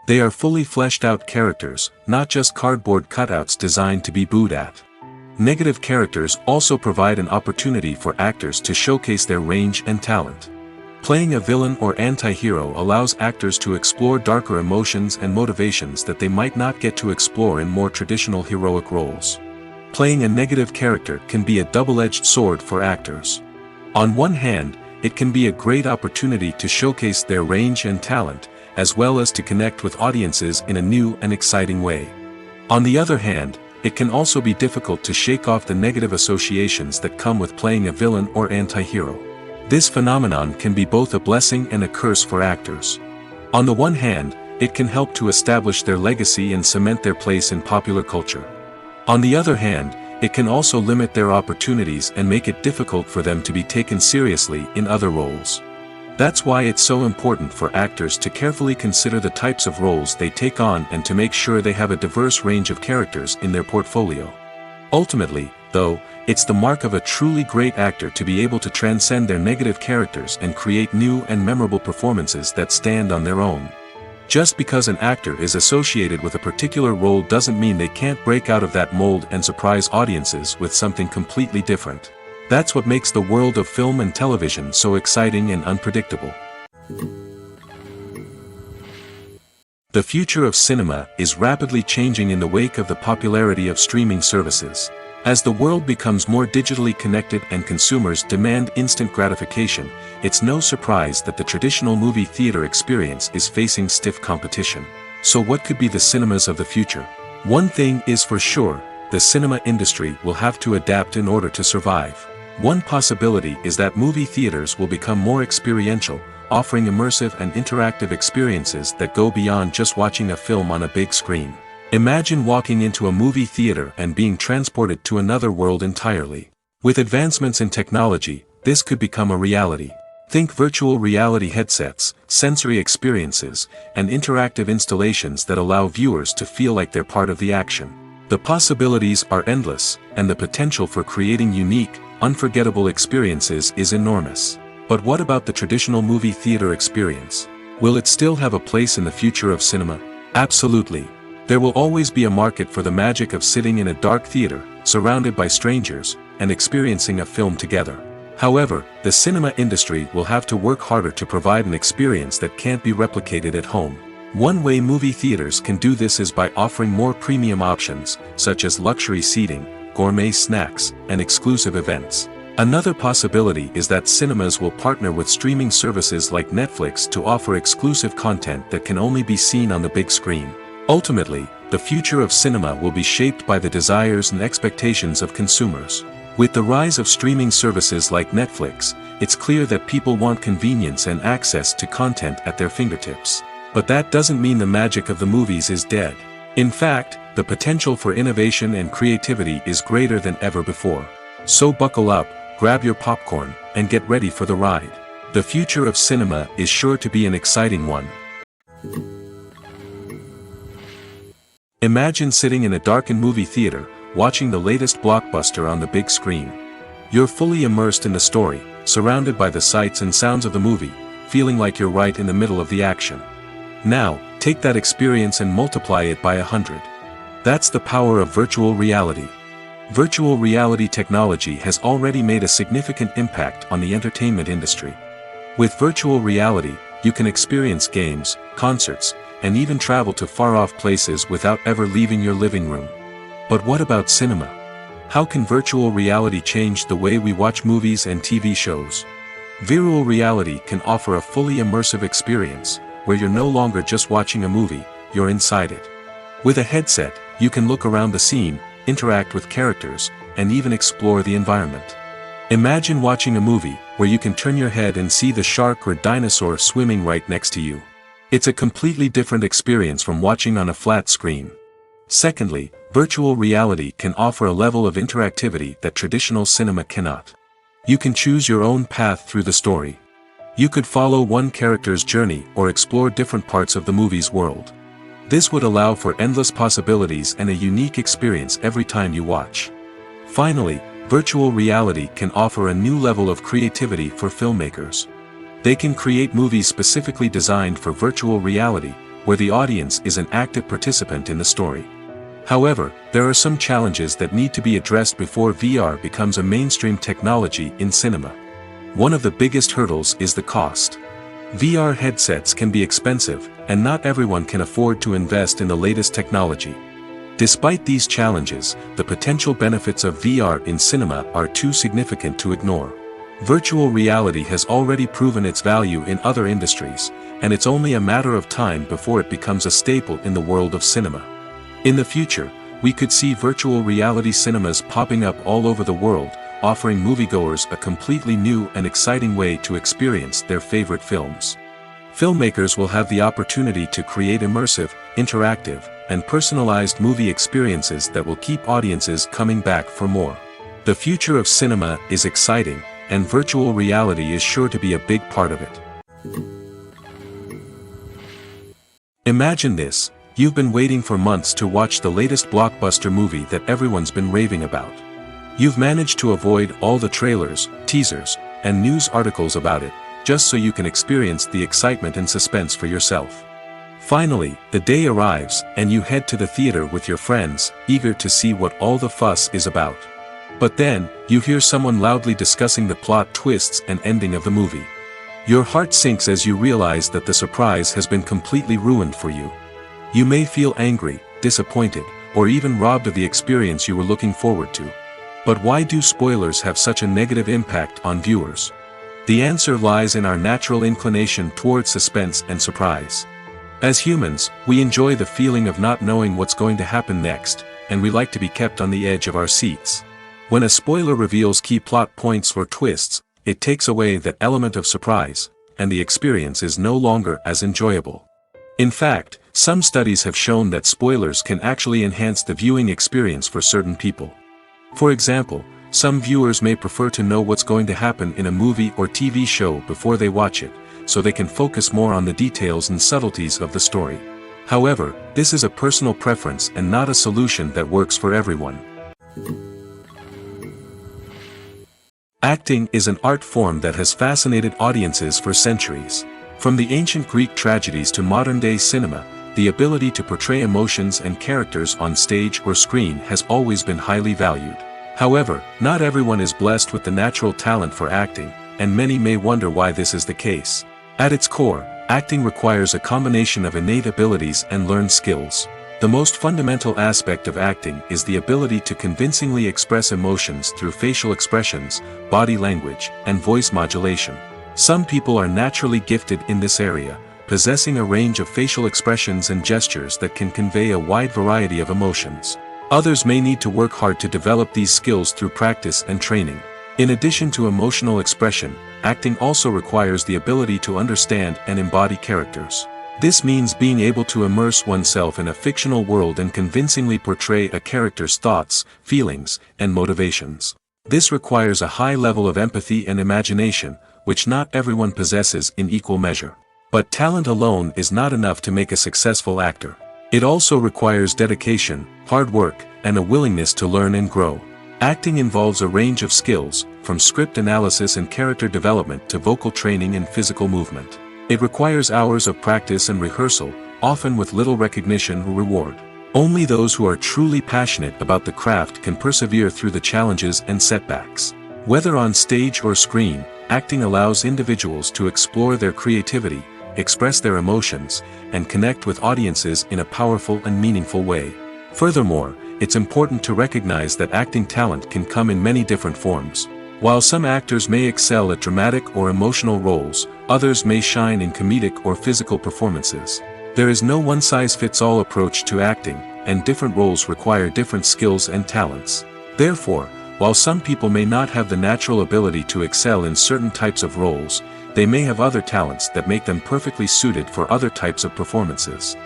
They are fully fleshed out characters, not just cardboard cutouts designed to be booed at. Negative characters also provide an opportunity for actors to showcase their range and talent. Playing a villain or anti-hero allows actors to explore darker emotions and motivations that they might not get to explore in more traditional heroic roles. Playing a negative character can be a double-edged sword for actors. On one hand, it can be a great opportunity to showcase their range and talent, as well as to connect with audiences in a new and exciting way. On the other hand, it can also be difficult to shake off the negative associations that come with playing a villain or anti-hero. This phenomenon can be both a blessing and a curse for actors. On the one hand, it can help to establish their legacy and cement their place in popular culture. On the other hand, it can also limit their opportunities and make it difficult for them to be taken seriously in other roles. That's why it's so important for actors to carefully consider the types of roles they take on and to make sure they have a diverse range of characters in their portfolio. Ultimately, though, it's the mark of a truly great actor to be able to transcend their negative characters and create new and memorable performances that stand on their own. Just because an actor is associated with a particular role doesn't mean they can't break out of that mold and surprise audiences with something completely different. That's what makes the world of film and television so exciting and unpredictable. The future of cinema is rapidly changing in the wake of the popularity of streaming services. As the world becomes more digitally connected and consumers demand instant gratification, it's no surprise that the traditional movie theater experience is facing stiff competition. So what could be the cinemas of the future? One thing is for sure, the cinema industry will have to adapt in order to survive. One possibility is that movie theaters will become more experiential, offering immersive and interactive experiences that go beyond just watching a film on a big screen. Imagine walking into a movie theater and being transported to another world entirely. With advancements in technology, this could become a reality. Think virtual reality headsets, sensory experiences, and interactive installations that allow viewers to feel like they're part of the action. The possibilities are endless, and the potential for creating unique, unforgettable experiences is enormous. But what about the traditional movie theater experience? Will it still have a place in the future of cinema? Absolutely. There will always be a market for the magic of sitting in a dark theater, surrounded by strangers, and experiencing a film together. However, the cinema industry will have to work harder to provide an experience that can't be replicated at home. One way movie theaters can do this is by offering more premium options, such as luxury seating, gourmet snacks, and exclusive events. Another possibility is that cinemas will partner with streaming services like Netflix to offer exclusive content that can only be seen on the big screen. Ultimately, the future of cinema will be shaped by the desires and expectations of consumers. With the rise of streaming services like Netflix, it's clear that people want convenience and access to content at their fingertips. But that doesn't mean the magic of the movies is dead. In fact, the potential for innovation and creativity is greater than ever before. So buckle up, grab your popcorn, and get ready for the ride. The future of cinema is sure to be an exciting one. Imagine sitting in a darkened movie theater, watching the latest blockbuster on the big screen. You're fully immersed in the story, surrounded by the sights and sounds of the movie, feeling like you're right in the middle of the action. Now, take that experience and multiply it by 100. That's the power of virtual reality. Virtual reality technology has already made a significant impact on the entertainment industry. With virtual reality, you can experience games, concerts, and even travel to far-off places without ever leaving your living room. But what about cinema? How can virtual reality change the way we watch movies and TV shows? Virtual reality can offer a fully immersive experience, where you're no longer just watching a movie, you're inside it. With a headset, you can look around the scene, interact with characters, and even explore the environment. Imagine watching a movie where you can turn your head and see the shark or dinosaur swimming right next to you. It's a completely different experience from watching on a flat screen. Secondly, virtual reality can offer a level of interactivity that traditional cinema cannot. You can choose your own path through the story. You could follow one character's journey or explore different parts of the movie's world. This would allow for endless possibilities and a unique experience every time you watch. Finally, virtual reality can offer a new level of creativity for filmmakers. They can create movies specifically designed for virtual reality, where the audience is an active participant in the story. However, there are some challenges that need to be addressed before VR becomes a mainstream technology in cinema. One of the biggest hurdles is the cost. VR headsets can be expensive, and not everyone can afford to invest in the latest technology. Despite these challenges, the potential benefits of VR in cinema are too significant to ignore. Virtual reality has already proven its value in other industries, and it's only a matter of time before it becomes a staple in the world of cinema. In the future, we could see virtual reality cinemas popping up all over the world, offering moviegoers a completely new and exciting way to experience their favorite films. Filmmakers will have the opportunity to create immersive, interactive, and personalized movie experiences that will keep audiences coming back for more. The future of cinema is exciting, and virtual reality is sure to be a big part of it. Imagine this: you've been waiting for months to watch the latest blockbuster movie that everyone's been raving about. You've managed to avoid all the trailers, teasers, and news articles about it, just so you can experience the excitement and suspense for yourself. Finally, the day arrives, and you head to the theater with your friends, eager to see what all the fuss is about. But then, you hear someone loudly discussing the plot twists and ending of the movie. Your heart sinks as you realize that the surprise has been completely ruined for you. You may feel angry, disappointed, or even robbed of the experience you were looking forward to. But why do spoilers have such a negative impact on viewers? The answer lies in our natural inclination toward suspense and surprise. As humans, we enjoy the feeling of not knowing what's going to happen next, and we like to be kept on the edge of our seats. When a spoiler reveals key plot points or twists, it takes away that element of surprise, and the experience is no longer as enjoyable. In fact, some studies have shown that spoilers can actually enhance the viewing experience for certain people. For example, some viewers may prefer to know what's going to happen in a movie or TV show before they watch it, so they can focus more on the details and subtleties of the story. However, this is a personal preference and not a solution that works for everyone. Acting is an art form that has fascinated audiences for centuries. From the ancient Greek tragedies to modern-day cinema, the ability to portray emotions and characters on stage or screen has always been highly valued. However, not everyone is blessed with the natural talent for acting, and many may wonder why this is the case. At its core, acting requires a combination of innate abilities and learned skills. The most fundamental aspect of acting is the ability to convincingly express emotions through facial expressions, body language, and voice modulation. Some people are naturally gifted in this area, possessing a range of facial expressions and gestures that can convey a wide variety of emotions. Others may need to work hard to develop these skills through practice and training. In addition to emotional expression, acting also requires the ability to understand and embody characters. This means being able to immerse oneself in a fictional world and convincingly portray a character's thoughts, feelings, and motivations. This requires a high level of empathy and imagination, which not everyone possesses in equal measure. But talent alone is not enough to make a successful actor. It also requires dedication, hard work, and a willingness to learn and grow. Acting involves a range of skills, from script analysis and character development to vocal training and physical movement. It requires hours of practice and rehearsal, often with little recognition or reward. Only those who are truly passionate about the craft can persevere through the challenges and setbacks. Whether on stage or screen, acting allows individuals to explore their creativity, express their emotions, and connect with audiences in a powerful and meaningful way. Furthermore, it's important to recognize that acting talent can come in many different forms. While some actors may excel at dramatic or emotional roles, others may shine in comedic or physical performances. There is no one-size-fits-all approach to acting, and different roles require different skills and talents. Therefore, while some people may not have the natural ability to excel in certain types of roles, they may have other talents that make them perfectly suited for other types of performances.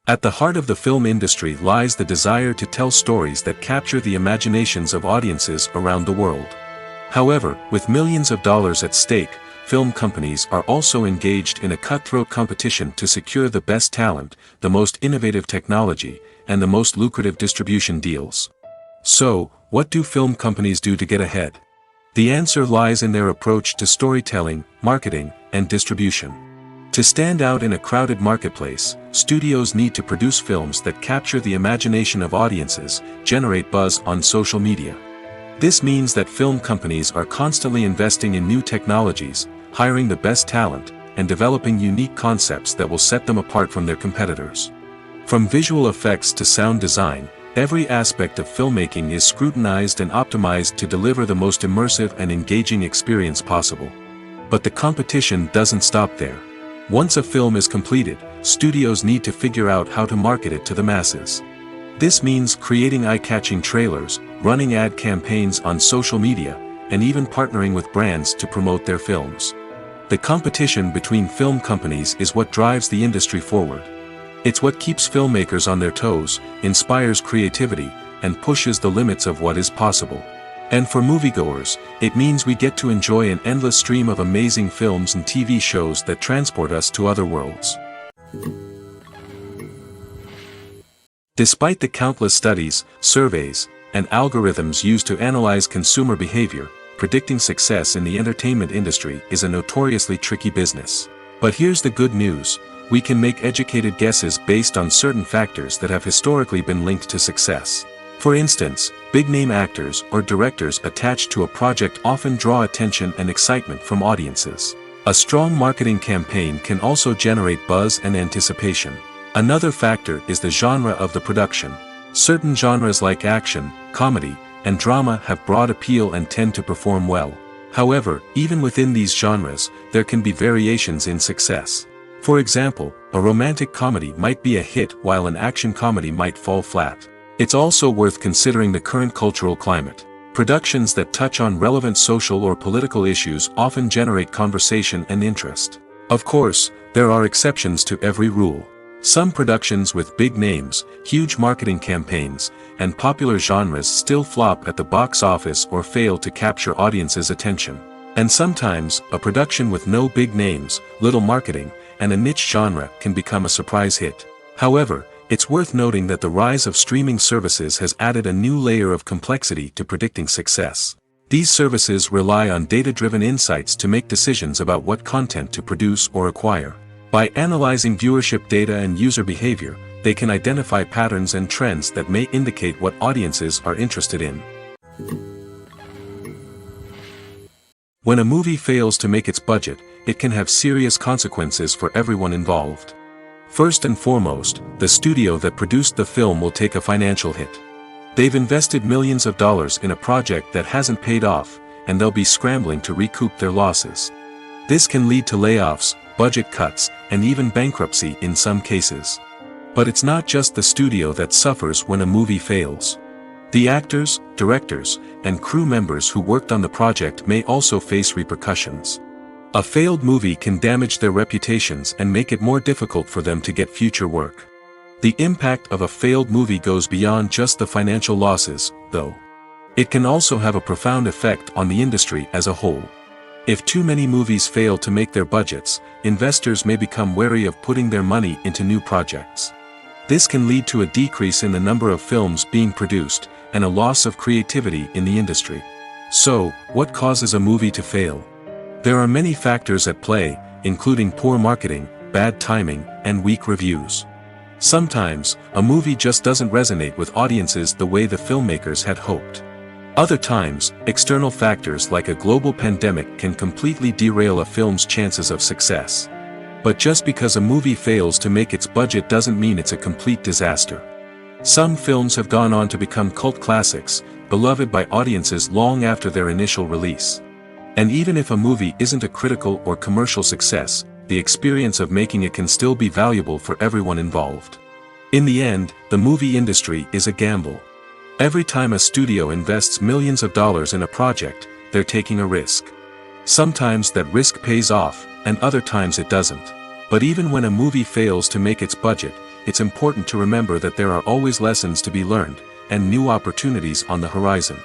At the heart of the film industry lies the desire to tell stories that capture the imaginations of audiences around the world. However, with millions of dollars at stake, film companies are also engaged in a cutthroat competition to secure the best talent, the most innovative technology, and the most lucrative distribution deals. So, what do film companies do to get ahead? The answer lies in their approach to storytelling, marketing, and distribution. To stand out in a crowded marketplace, studios need to produce films that capture the imagination of audiences, generate buzz on social media. This means that film companies are constantly investing in new technologies, hiring the best talent, and developing unique concepts that will set them apart from their competitors. From visual effects to sound design, every aspect of filmmaking is scrutinized and optimized to deliver the most immersive and engaging experience possible. But the competition doesn't stop there. Once a film is completed, studios need to figure out how to market it to the masses. This means creating eye-catching trailers, running ad campaigns on social media, and even partnering with brands to promote their films. The competition between film companies is what drives the industry forward. It's what keeps filmmakers on their toes, inspires creativity, and pushes the limits of what is possible. And for moviegoers, it means we get to enjoy an endless stream of amazing films and TV shows that transport us to other worlds. Despite the countless studies, surveys, and algorithms used to analyze consumer behavior, predicting success in the entertainment industry is a notoriously tricky business. But here's the good news: we can make educated guesses based on certain factors that have historically been linked to success. For instance, big-name actors or directors attached to a project often draw attention and excitement from audiences. A strong marketing campaign can also generate buzz and anticipation. Another factor is the genre of the production. Certain genres like action, comedy, and drama have broad appeal and tend to perform well. However, even within these genres, there can be variations in success. For example, a romantic comedy might be a hit while an action comedy might fall flat. It's also worth considering the current cultural climate. Productions that touch on relevant social or political issues often generate conversation and interest. Of course, there are exceptions to every rule. Some productions with big names, huge marketing campaigns, and popular genres still flop at the box office or fail to capture audiences' attention. And sometimes, a production with no big names, little marketing, and a niche genre can become a surprise hit. However, it's worth noting that the rise of streaming services has added a new layer of complexity to predicting success. These services rely on data-driven insights to make decisions about what content to produce or acquire. By analyzing viewership data and user behavior, they can identify patterns and trends that may indicate what audiences are interested in. When a movie fails to make its budget, it can have serious consequences for everyone involved. First and foremost, the studio that produced the film will take a financial hit. They've invested millions of dollars in a project that hasn't paid off, and they'll be scrambling to recoup their losses. This can lead to layoffs, budget cuts, and even bankruptcy in some cases. But it's not just the studio that suffers when a movie fails. The actors, directors, and crew members who worked on the project may also face repercussions. A failed movie can damage their reputations and make it more difficult for them to get future work. The impact of a failed movie goes beyond just the financial losses, though. It can also have a profound effect on the industry as a whole. If too many movies fail to make their budgets, investors may become wary of putting their money into new projects. This can lead to a decrease in the number of films being produced, and a loss of creativity in the industry. So, what causes a movie to fail? There are many factors at play, including poor marketing, bad timing, and weak reviews. Sometimes, a movie just doesn't resonate with audiences the way the filmmakers had hoped. Other times, external factors like a global pandemic can completely derail a film's chances of success. But just because a movie fails to make its budget doesn't mean it's a complete disaster. Some films have gone on to become cult classics, beloved by audiences long after their initial release. And even if a movie isn't a critical or commercial success, the experience of making it can still be valuable for everyone involved. In the end, the movie industry is a gamble. Every time a studio invests millions of dollars in a project, they're taking a risk. Sometimes that risk pays off, and other times it doesn't. But even when a movie fails to make its budget, it's important to remember that there are always lessons to be learned, and new opportunities on the horizon.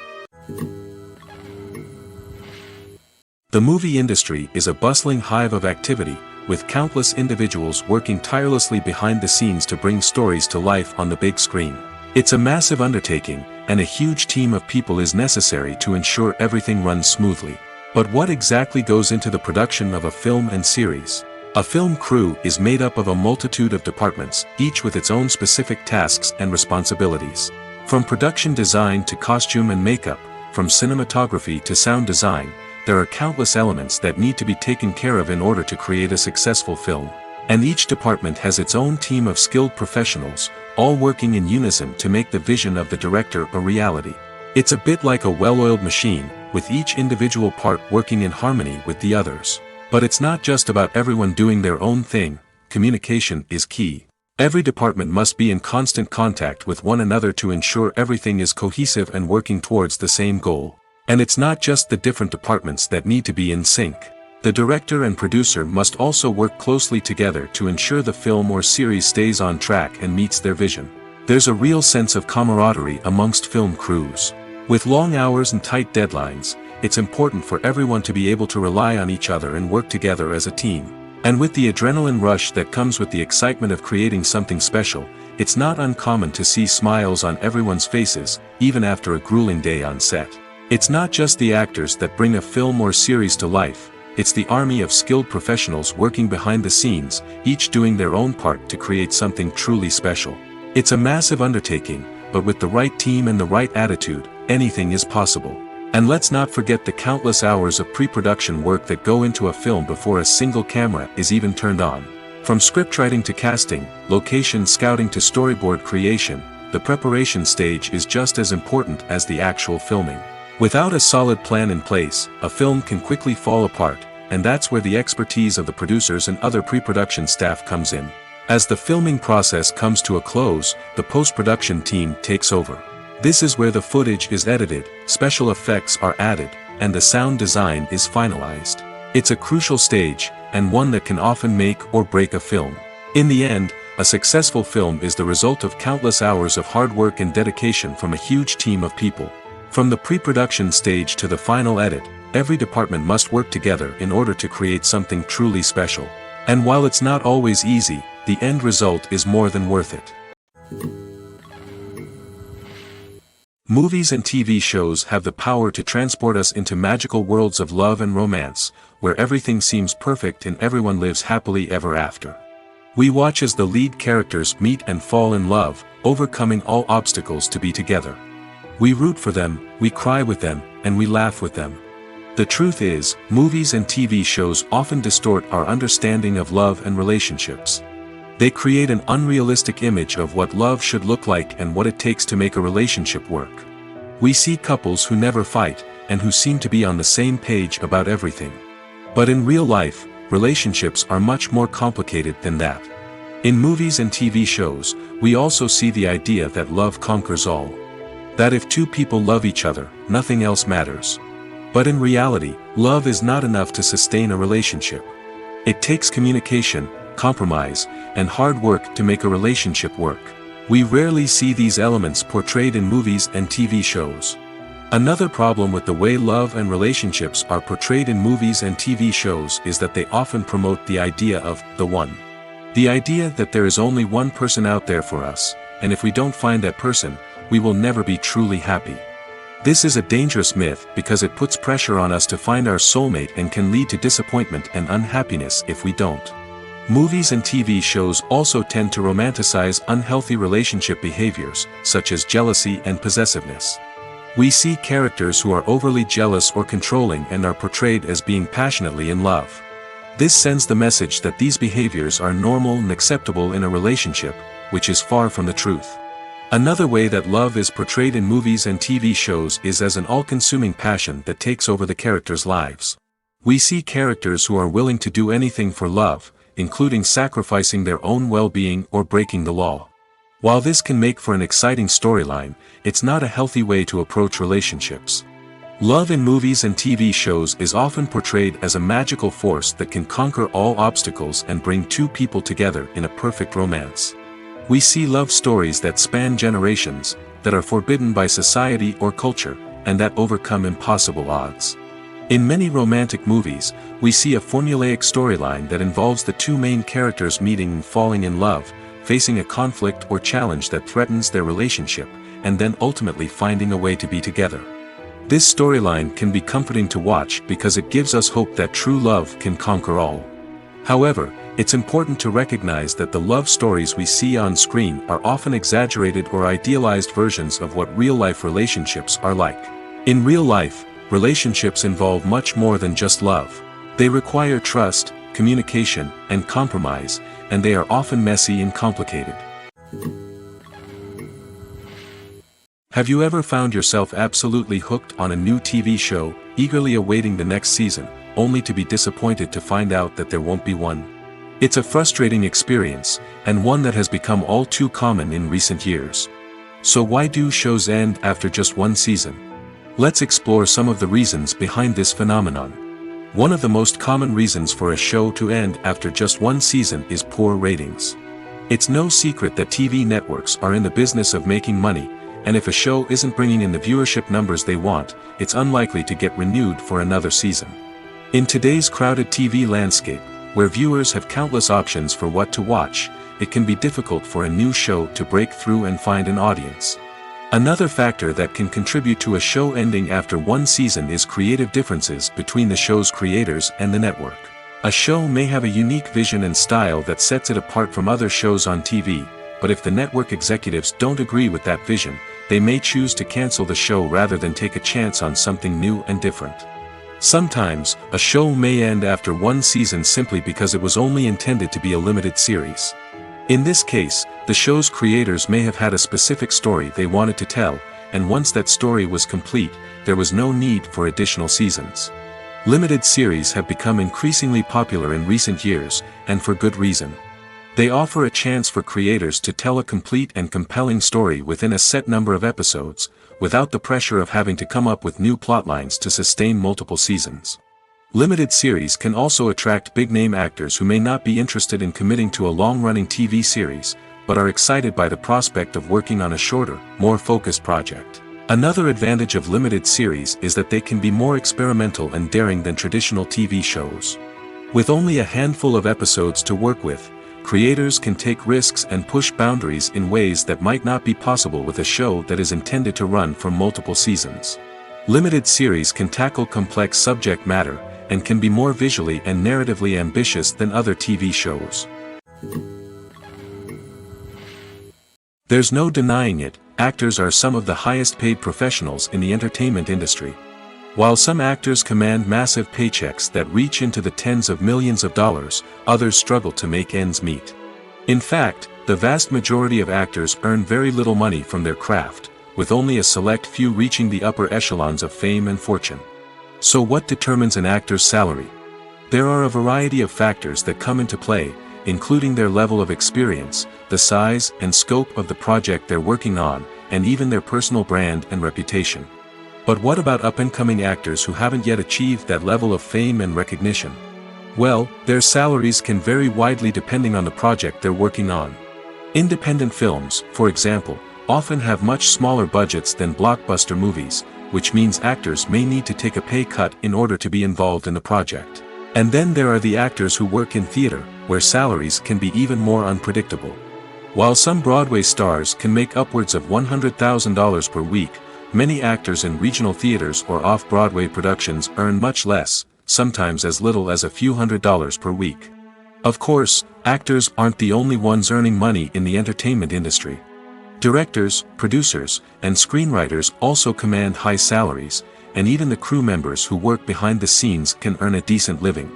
The movie industry is a bustling hive of activity, with countless individuals working tirelessly behind the scenes to bring stories to life on the big screen. It's a massive undertaking, and a huge team of people is necessary to ensure everything runs smoothly. But what exactly goes into the production of a film and series? A film crew is made up of a multitude of departments, each with its own specific tasks and responsibilities. From production design to costume and makeup, from cinematography to sound design, there are countless elements that need to be taken care of in order to create a successful film. And each department has its own team of skilled professionals, all working in unison to make the vision of the director a reality. It's a bit like a well-oiled machine, with each individual part working in harmony with the others. But it's not just about everyone doing their own thing. Communication is key. Every department must be in constant contact with one another to ensure everything is cohesive and working towards the same goal. And it's not just the different departments that need to be in sync. The director and producer must also work closely together to ensure the film or series stays on track and meets their vision. There's a real sense of camaraderie amongst film crews. With long hours and tight deadlines, it's important for everyone to be able to rely on each other and work together as a team. And with the adrenaline rush that comes with the excitement of creating something special, it's not uncommon to see smiles on everyone's faces, even after a grueling day on set. It's not just the actors that bring a film or series to life, it's the army of skilled professionals working behind the scenes, each doing their own part to create something truly special. It's a massive undertaking, but with the right team and the right attitude, anything is possible. And let's not forget the countless hours of pre-production work that go into a film before a single camera is even turned on. From scriptwriting to casting, location scouting to storyboard creation, the preparation stage is just as important as the actual filming. Without a solid plan in place, a film can quickly fall apart, and that's where the expertise of the producers and other pre-production staff comes in. As the filming process comes to a close, the post-production team takes over. This is where the footage is edited, special effects are added, and the sound design is finalized. It's a crucial stage, and one that can often make or break a film. In the end, a successful film is the result of countless hours of hard work and dedication from a huge team of people. From the pre-production stage to the final edit, every department must work together in order to create something truly special. And while it's not always easy, the end result is more than worth it. Movies and TV shows have the power to transport us into magical worlds of love and romance, where everything seems perfect and everyone lives happily ever after. We watch as the lead characters meet and fall in love, overcoming all obstacles to be together. We root for them, we cry with them, and we laugh with them. The truth is, movies and TV shows often distort our understanding of love and relationships. They create an unrealistic image of what love should look like and what it takes to make a relationship work. We see couples who never fight, and who seem to be on the same page about everything. But in real life, relationships are much more complicated than that. In movies and TV shows, we also see the idea that love conquers all. That if two people love each other, nothing else matters. But in reality, love is not enough to sustain a relationship. It takes communication, compromise, and hard work to make a relationship work. We rarely see these elements portrayed in movies and TV shows. Another problem with the way love and relationships are portrayed in movies and TV shows is that they often promote the idea of the one. The idea that there is only one person out there for us, and if we don't find that person, we will never be truly happy. This is a dangerous myth because it puts pressure on us to find our soulmate and can lead to disappointment and unhappiness if we don't. Movies and TV shows also tend to romanticize unhealthy relationship behaviors, such as jealousy and possessiveness. We see characters who are overly jealous or controlling and are portrayed as being passionately in love. This sends the message that these behaviors are normal and acceptable in a relationship, which is far from the truth. Another way that love is portrayed in movies and TV shows is as an all-consuming passion that takes over the characters' lives. We see characters who are willing to do anything for love, including sacrificing their own well-being or breaking the law. While this can make for an exciting storyline, it's not a healthy way to approach relationships. Love in movies and TV shows is often portrayed as a magical force that can conquer all obstacles and bring two people together in a perfect romance. We see love stories that span generations, that are forbidden by society or culture, and that overcome impossible odds. In many romantic movies, we see a formulaic storyline that involves the two main characters meeting and falling in love, facing a conflict or challenge that threatens their relationship, and then ultimately finding a way to be together. This storyline can be comforting to watch because it gives us hope that true love can conquer all. However, it's important to recognize that the love stories we see on screen are often exaggerated or idealized versions of what real-life relationships are like. In real life, relationships involve much more than just love. They require trust, communication, and compromise, and they are often messy and complicated. Have you ever found yourself absolutely hooked on a new TV show, eagerly awaiting the next season, only to be disappointed to find out that there won't be one? It's a frustrating experience, and one that has become all too common in recent years. So why do shows end after just one season? Let's explore some of the reasons behind this phenomenon. One of the most common reasons for a show to end after just one season is poor ratings. It's no secret that TV networks are in the business of making money, and if a show isn't bringing in the viewership numbers they want, it's unlikely to get renewed for another season. In today's crowded TV landscape, where viewers have countless options for what to watch, it can be difficult for a new show to break through and find an audience. Another factor that can contribute to a show ending after one season is creative differences between the show's creators and the network. A show may have a unique vision and style that sets it apart from other shows on TV, but if the network executives don't agree with that vision, they may choose to cancel the show rather than take a chance on something new and different. Sometimes, a show may end after one season simply because it was only intended to be a limited series. In this case, the show's creators may have had a specific story they wanted to tell, and once that story was complete, there was no need for additional seasons. Limited series have become increasingly popular in recent years, and for good reason. They offer a chance for creators to tell a complete and compelling story within a set number of episodes, without the pressure of having to come up with new plotlines to sustain multiple seasons. Limited series can also attract big-name actors who may not be interested in committing to a long-running TV series, but are excited by the prospect of working on a shorter, more focused project. Another advantage of limited series is that they can be more experimental and daring than traditional TV shows. With only a handful of episodes to work with, creators can take risks and push boundaries in ways that might not be possible with a show that is intended to run for multiple seasons. Limited series can tackle complex subject matter, and can be more visually and narratively ambitious than other TV shows. There's no denying it, actors are some of the highest paid professionals in the entertainment industry. While some actors command massive paychecks that reach into the tens of millions of dollars, others struggle to make ends meet. In fact, the vast majority of actors earn very little money from their craft, with only a select few reaching the upper echelons of fame and fortune. So what determines an actor's salary? There are a variety of factors that come into play, including their level of experience, the size and scope of the project they're working on, and even their personal brand and reputation. But what about up-and-coming actors who haven't yet achieved that level of fame and recognition? Well, their salaries can vary widely depending on the project they're working on. Independent films, for example, often have much smaller budgets than blockbuster movies, which means actors may need to take a pay cut in order to be involved in the project. And then there are the actors who work in theater, where salaries can be even more unpredictable. While some Broadway stars can make upwards of $100,000 per week, many actors in regional theaters or off-Broadway productions earn much less, sometimes as little as a few $100s per week. Of course, actors aren't the only ones earning money in the entertainment industry. Directors, producers, and screenwriters also command high salaries, and even the crew members who work behind the scenes can earn a decent living.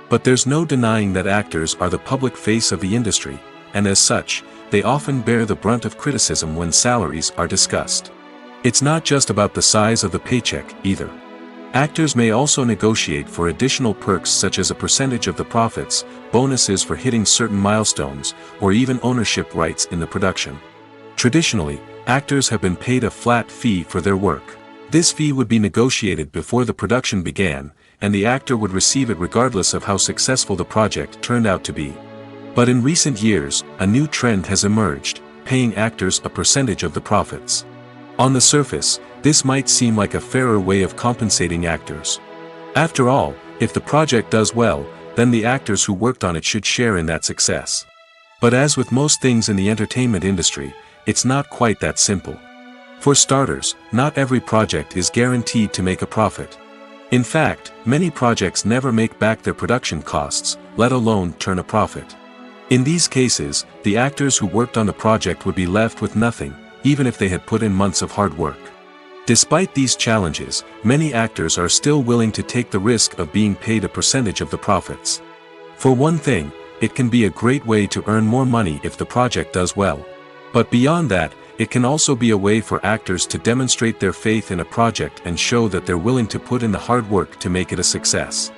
But there's no denying that actors are the public face of the industry, and as such, they often bear the brunt of criticism when salaries are discussed. It's not just about the size of the paycheck, either. Actors may also negotiate for additional perks such as a percentage of the profits, bonuses for hitting certain milestones, or even ownership rights in the production. Traditionally, actors have been paid a flat fee for their work. This fee would be negotiated before the production began, and the actor would receive it regardless of how successful the project turned out to be. But in recent years, a new trend has emerged, paying actors a percentage of the profits. On the surface, this might seem like a fairer way of compensating actors. After all, if the project does well, then the actors who worked on it should share in that success. But as with most things in the entertainment industry, it's not quite that simple. For starters, not every project is guaranteed to make a profit. In fact, many projects never make back their production costs, let alone turn a profit. In these cases, the actors who worked on the project would be left with nothing, even if they had put in months of hard work. Despite these challenges, many actors are still willing to take the risk of being paid a percentage of the profits. For one thing, it can be a great way to earn more money if the project does well. But beyond that, it can also be a way for actors to demonstrate their faith in a project and show that they're willing to put in the hard work to make it a success.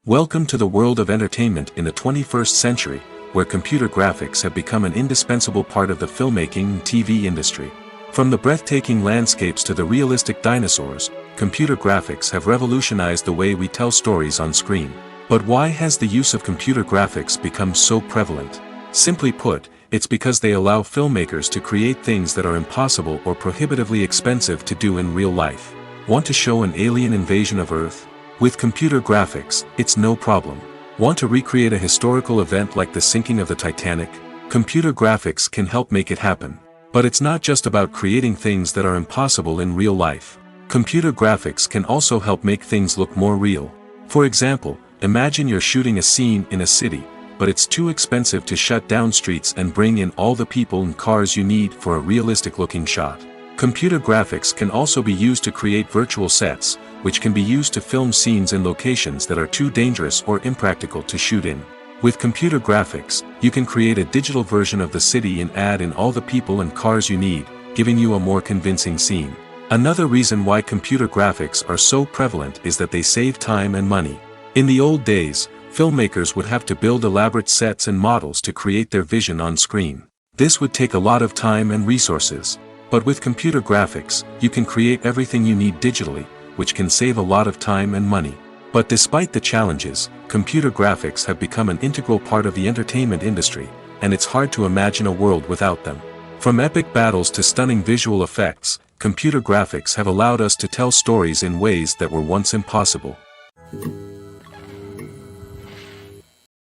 Welcome to the world of entertainment in the 21st century, where computer graphics have become an indispensable part of the filmmaking and TV industry. From the breathtaking landscapes to the realistic dinosaurs, computer graphics have revolutionized the way we tell stories on screen. But why has the use of computer graphics become so prevalent? Simply put, it's because they allow filmmakers to create things that are impossible or prohibitively expensive to do in real life. Want to show an alien invasion of Earth? With computer graphics, it's no problem. Want to recreate a historical event like the sinking of the Titanic? Computer graphics can help make it happen. But it's not just about creating things that are impossible in real life. Computer graphics can also help make things look more real. For example, imagine you're shooting a scene in a city, but it's too expensive to shut down streets and bring in all the people and cars you need for a realistic-looking shot. Computer graphics can also be used to create virtual sets, which can be used to film scenes in locations that are too dangerous or impractical to shoot in. With computer graphics, you can create a digital version of the city and add in all the people and cars you need, giving you a more convincing scene. Another reason why computer graphics are so prevalent is that they save time and money. In the old days, filmmakers would have to build elaborate sets and models to create their vision on screen. This would take a lot of time and resources. But with computer graphics, you can create everything you need digitally, which can save a lot of time and money. But despite the challenges, computer graphics have become an integral part of the entertainment industry, and it's hard to imagine a world without them. From epic battles to stunning visual effects, computer graphics have allowed us to tell stories in ways that were once impossible.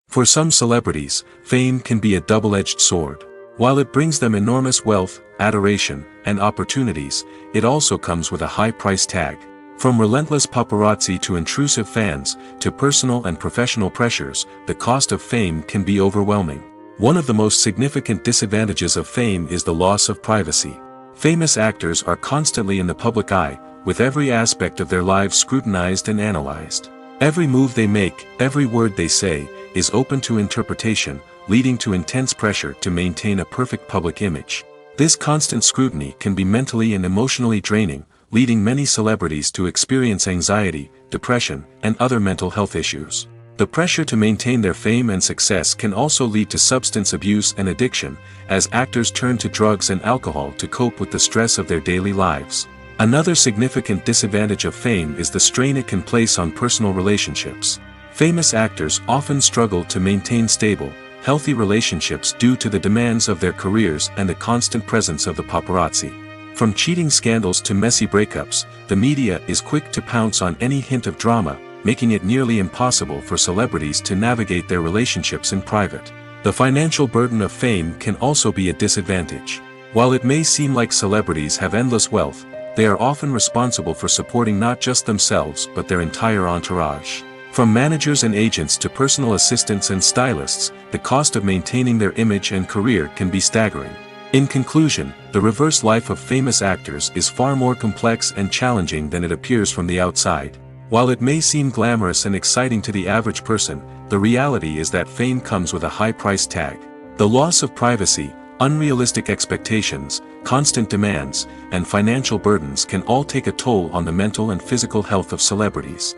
For some celebrities, fame can be a double-edged sword. While it brings them enormous wealth, adoration, and opportunities, it also comes with a high price tag. From relentless paparazzi to intrusive fans, to personal and professional pressures, the cost of fame can be overwhelming. One of the most significant disadvantages of fame is the loss of privacy. Famous actors are constantly in the public eye, with every aspect of their lives scrutinized and analyzed. Every move they make, every word they say, is open to interpretation, leading to intense pressure to maintain a perfect public image. This constant scrutiny can be mentally and emotionally draining, leading many celebrities to experience anxiety, depression, and other mental health issues. The pressure to maintain their fame and success can also lead to substance abuse and addiction, as actors turn to drugs and alcohol to cope with the stress of their daily lives. Another significant disadvantage of fame is the strain it can place on personal relationships. Famous actors often struggle to maintain stable, healthy relationships due to the demands of their careers and the constant presence of the paparazzi. From cheating scandals to messy breakups, the media is quick to pounce on any hint of drama, making it nearly impossible for celebrities to navigate their relationships in private. The financial burden of fame can also be a disadvantage. While it may seem like celebrities have endless wealth, they are often responsible for supporting not just themselves but their entire entourage. From managers and agents to personal assistants and stylists, the cost of maintaining their image and career can be staggering. In conclusion, the reverse life of famous actors is far more complex and challenging than it appears from the outside. While it may seem glamorous and exciting to the average person, the reality is that fame comes with a high price tag. The loss of privacy, unrealistic expectations, constant demands, and financial burdens can all take a toll on the mental and physical health of celebrities.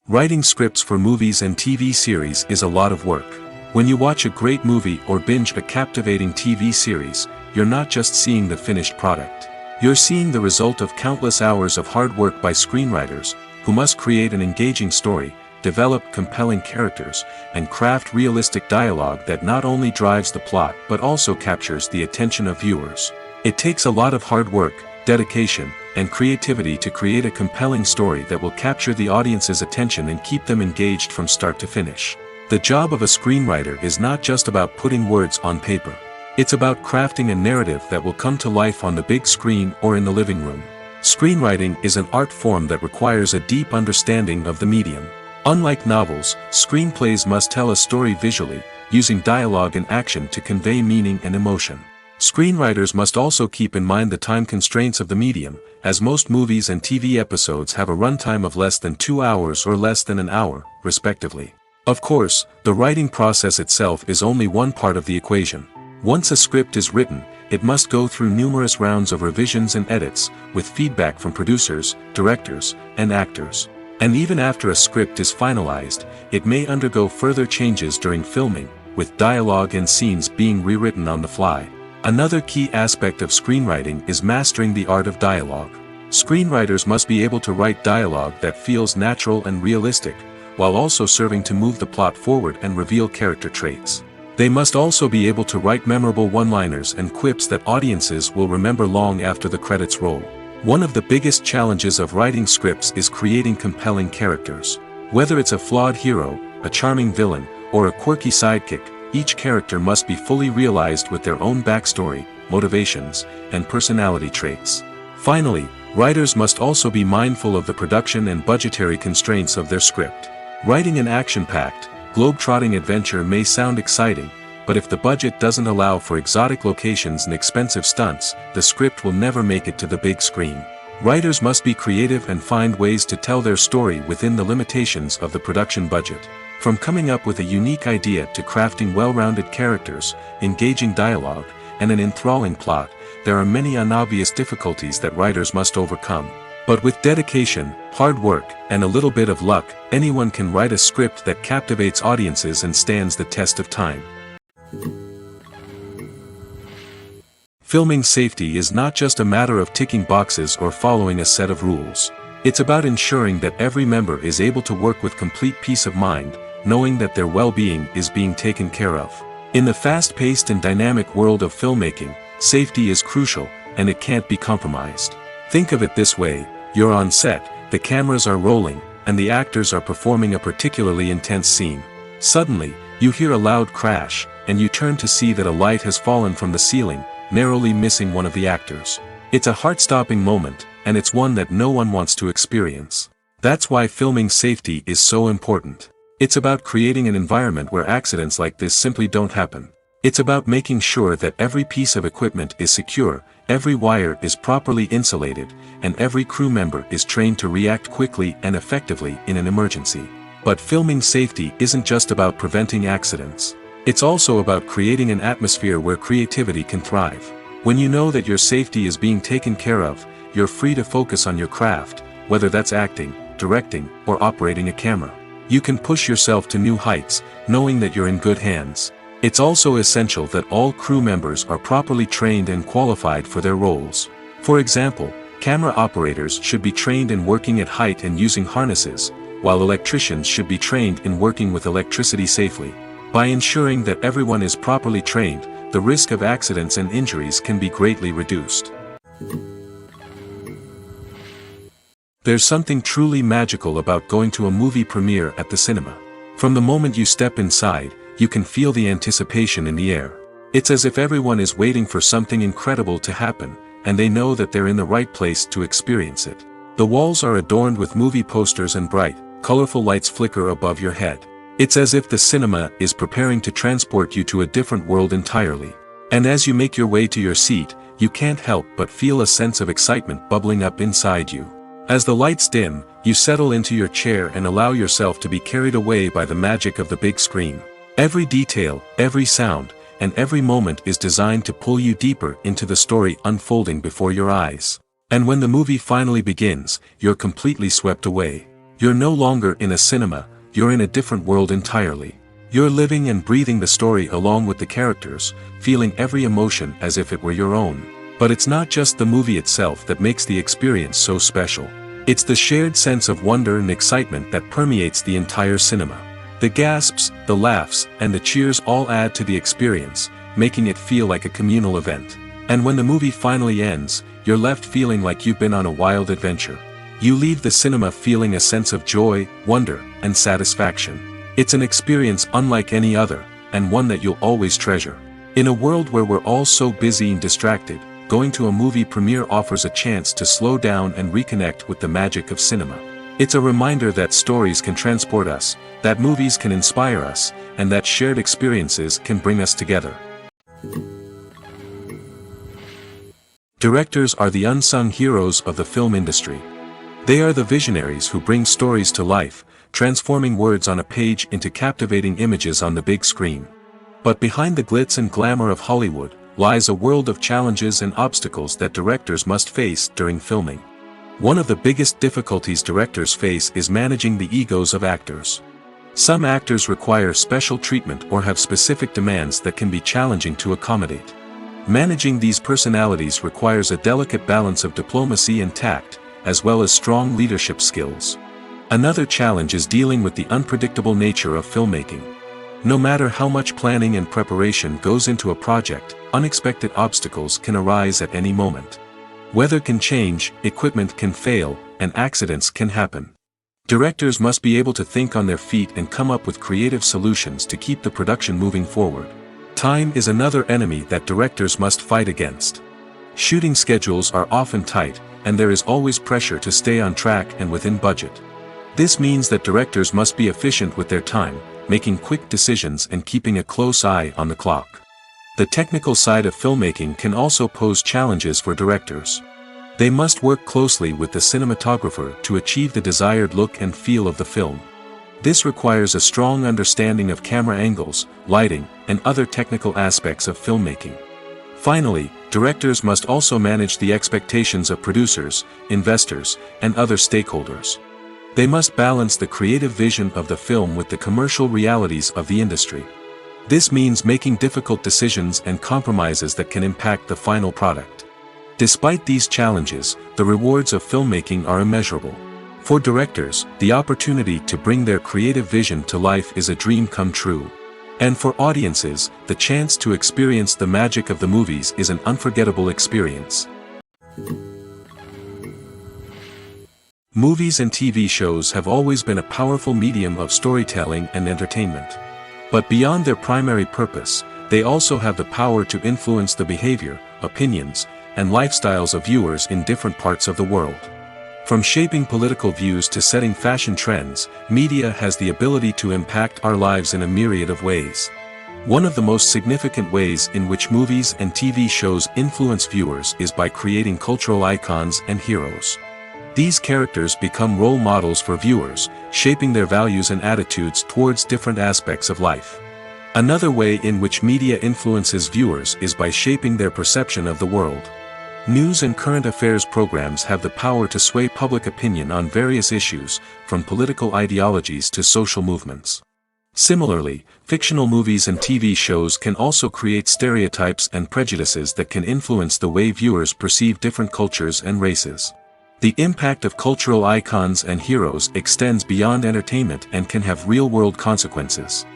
Writing scripts for movies and TV series is a lot of work. When you watch a great movie or binge a captivating TV series, you're not just seeing the finished product. You're seeing the result of countless hours of hard work by screenwriters, who must create an engaging story, develop compelling characters, and craft realistic dialogue that not only drives the plot but also captures the attention of viewers. It takes a lot of hard work, dedication, and creativity to create a compelling story that will capture the audience's attention and keep them engaged from start to finish. The job of a screenwriter is not just about putting words on paper. It's about crafting a narrative that will come to life on the big screen or in the living room. Screenwriting is an art form that requires a deep understanding of the medium. Unlike novels, screenplays must tell a story visually, using dialogue and action to convey meaning and emotion. Screenwriters must also keep in mind the time constraints of the medium, as most movies and TV episodes have a runtime of less than 2 hours or less than an hour, respectively. Of course, the writing process itself is only one part of the equation. Once a script is written, it must go through numerous rounds of revisions and edits, with feedback from producers, directors, and actors. And even after a script is finalized, it may undergo further changes during filming, with dialogue and scenes being rewritten on the fly. Another key aspect of screenwriting is mastering the art of dialogue. Screenwriters must be able to write dialogue that feels natural and realistic, while also serving to move the plot forward and reveal character traits. They must also be able to write memorable one-liners and quips that audiences will remember long after the credits roll. One of the biggest challenges of writing scripts is creating compelling characters. Whether it's a flawed hero, a charming villain, or a quirky sidekick, each character must be fully realized with their own backstory, motivations, and personality traits. Finally, writers must also be mindful of the production and budgetary constraints of their script. Writing an action-packed, globe-trotting adventure may sound exciting, but if the budget doesn't allow for exotic locations and expensive stunts, the script will never make it to the big screen. Writers must be creative and find ways to tell their story within the limitations of the production budget. From coming up with a unique idea to crafting well-rounded characters, engaging dialogue, and an enthralling plot, there are many unobvious difficulties that writers must overcome. But with dedication, hard work, and a little bit of luck, anyone can write a script that captivates audiences and stands the test of time. Filming safety is not just a matter of ticking boxes or following a set of rules. It's about ensuring that every member is able to work with complete peace of mind, knowing that their well-being is being taken care of. In the fast-paced and dynamic world of filmmaking, safety is crucial, and it can't be compromised. Think of it this way: you're on set, the cameras are rolling, and the actors are performing a particularly intense scene. Suddenly, you hear a loud crash, and you turn to see that a light has fallen from the ceiling, narrowly missing one of the actors. It's a heart-stopping moment, and it's one that no one wants to experience. That's why filming safety is so important. It's about creating an environment where accidents like this simply don't happen. It's about making sure that every piece of equipment is secure, every wire is properly insulated, and every crew member is trained to react quickly and effectively in an emergency. But filming safety isn't just about preventing accidents. It's also about creating an atmosphere where creativity can thrive. When you know that your safety is being taken care of, you're free to focus on your craft, whether that's acting, directing, or operating a camera. You can push yourself to new heights, knowing that you're in good hands. It's also essential that all crew members are properly trained and qualified for their roles. For example, camera operators should be trained in working at height and using harnesses, while electricians should be trained in working with electricity safely. By ensuring that everyone is properly trained, the risk of accidents and injuries can be greatly reduced. There's something truly magical about going to a movie premiere at the cinema. From the moment you step inside, you can feel the anticipation in the air. It's as if everyone is waiting for something incredible to happen, and they know that they're in the right place to experience it. The walls are adorned with movie posters and bright, colorful lights flicker above your head. It's as if the cinema is preparing to transport you to a different world entirely. And as you make your way to your seat, you can't help but feel a sense of excitement bubbling up inside you. As the lights dim, you settle into your chair and allow yourself to be carried away by the magic of the big screen. Every detail, every sound, and every moment is designed to pull you deeper into the story unfolding before your eyes. And when the movie finally begins, you're completely swept away. You're no longer in a cinema, you're in a different world entirely. You're living and breathing the story along with the characters, feeling every emotion as if it were your own. But it's not just the movie itself that makes the experience so special. It's the shared sense of wonder and excitement that permeates the entire cinema. The gasps, the laughs, and the cheers all add to the experience, making it feel like a communal event. And when the movie finally ends, you're left feeling like you've been on a wild adventure. You leave the cinema feeling a sense of joy, wonder, and satisfaction. It's an experience unlike any other, and one that you'll always treasure. In a world where we're all so busy and distracted, going to a movie premiere offers a chance to slow down and reconnect with the magic of cinema. It's a reminder that stories can transport us, that movies can inspire us, and that shared experiences can bring us together. Directors are the unsung heroes of the film industry. They are the visionaries who bring stories to life, transforming words on a page into captivating images on the big screen. But behind the glitz and glamour of Hollywood lies a world of challenges and obstacles that directors must face during filming. One of the biggest difficulties directors face is managing the egos of actors. Some actors require special treatment or have specific demands that can be challenging to accommodate. Managing these personalities requires a delicate balance of diplomacy and tact, as well as strong leadership skills. Another challenge is dealing with the unpredictable nature of filmmaking. No matter how much planning and preparation goes into a project, unexpected obstacles can arise at any moment. Weather can change, equipment can fail, and accidents can happen. Directors must be able to think on their feet and come up with creative solutions to keep the production moving forward. Time is another enemy that directors must fight against. Shooting schedules are often tight, and there is always pressure to stay on track and within budget. This means that directors must be efficient with their time, making quick decisions and keeping a close eye on the clock. The technical side of filmmaking can also pose challenges for directors. They must work closely with the cinematographer to achieve the desired look and feel of the film. This requires a strong understanding of camera angles, lighting, and other technical aspects of filmmaking. Finally, directors must also manage the expectations of producers, investors, and other stakeholders. They must balance the creative vision of the film with the commercial realities of the industry. This means making difficult decisions and compromises that can impact the final product. Despite these challenges, the rewards of filmmaking are immeasurable. For directors, the opportunity to bring their creative vision to life is a dream come true. And for audiences, the chance to experience the magic of the movies is an unforgettable experience. Movies and TV shows have always been a powerful medium of storytelling and entertainment. But beyond their primary purpose, they also have the power to influence the behavior, opinions, and lifestyles of viewers in different parts of the world. From shaping political views to setting fashion trends, media has the ability to impact our lives in a myriad of ways. One of the most significant ways in which movies and TV shows influence viewers is by creating cultural icons and heroes. These characters become role models for viewers, shaping their values and attitudes towards different aspects of life. Another way in which media influences viewers is by shaping their perception of the world. News and current affairs programs have the power to sway public opinion on various issues, from political ideologies to social movements. Similarly, fictional movies and TV shows can also create stereotypes and prejudices that can influence the way viewers perceive different cultures and races. The impact of cultural icons and heroes extends beyond entertainment and can have real-world consequences.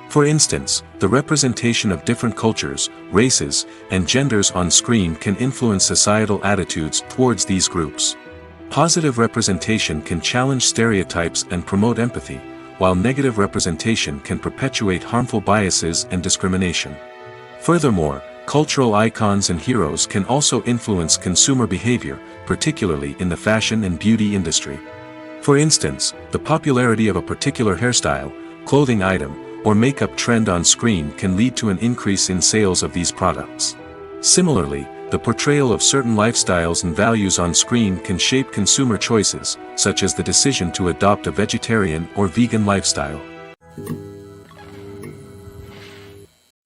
For instance, the representation of different cultures, races, and genders on screen can influence societal attitudes towards these groups. Positive representation can challenge stereotypes and promote empathy, while negative representation can perpetuate harmful biases and discrimination. Furthermore, cultural icons and heroes can also influence consumer behavior, particularly in the fashion and beauty industry. For instance, the popularity of a particular hairstyle, clothing item, or makeup trend on screen can lead to an increase in sales of these products. Similarly, the portrayal of certain lifestyles and values on screen can shape consumer choices, such as the decision to adopt a vegetarian or vegan lifestyle.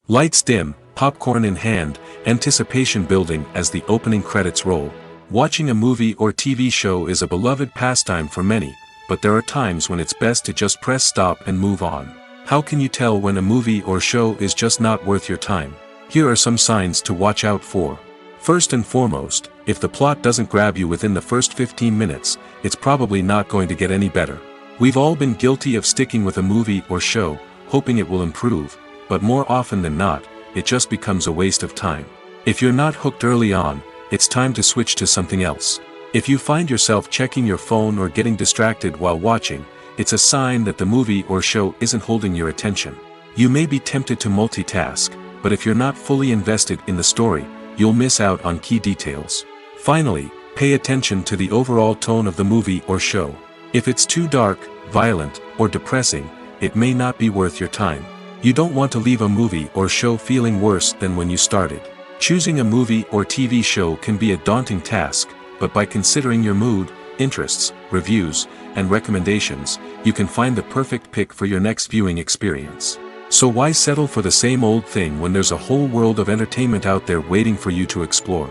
Lights dim, popcorn in hand, anticipation building as the opening credits roll. Watching a movie or TV show is a beloved pastime for many, but there are times when it's best to just press stop and move on. How can you tell when a movie or show is just not worth your time? Here are some signs to watch out for. First and foremost, if the plot doesn't grab you within the first 15 minutes, it's probably not going to get any better. We've all been guilty of sticking with a movie or show, hoping it will improve, but more often than not, it just becomes a waste of time. If you're not hooked early on, it's time to switch to something else. If you find yourself checking your phone or getting distracted while watching, it's a sign that the movie or show isn't holding your attention. You may be tempted to multitask, but if you're not fully invested in the story, you'll miss out on key details. Finally, pay attention to the overall tone of the movie or show. If it's too dark, violent, or depressing, it may not be worth your time. You don't want to leave a movie or show feeling worse than when you started. Choosing a movie or TV show can be a daunting task, but by considering your mood, interests, reviews, and recommendations, you can find the perfect pick for your next viewing experience. So why settle for the same old thing when there's a whole world of entertainment out there waiting for you to explore?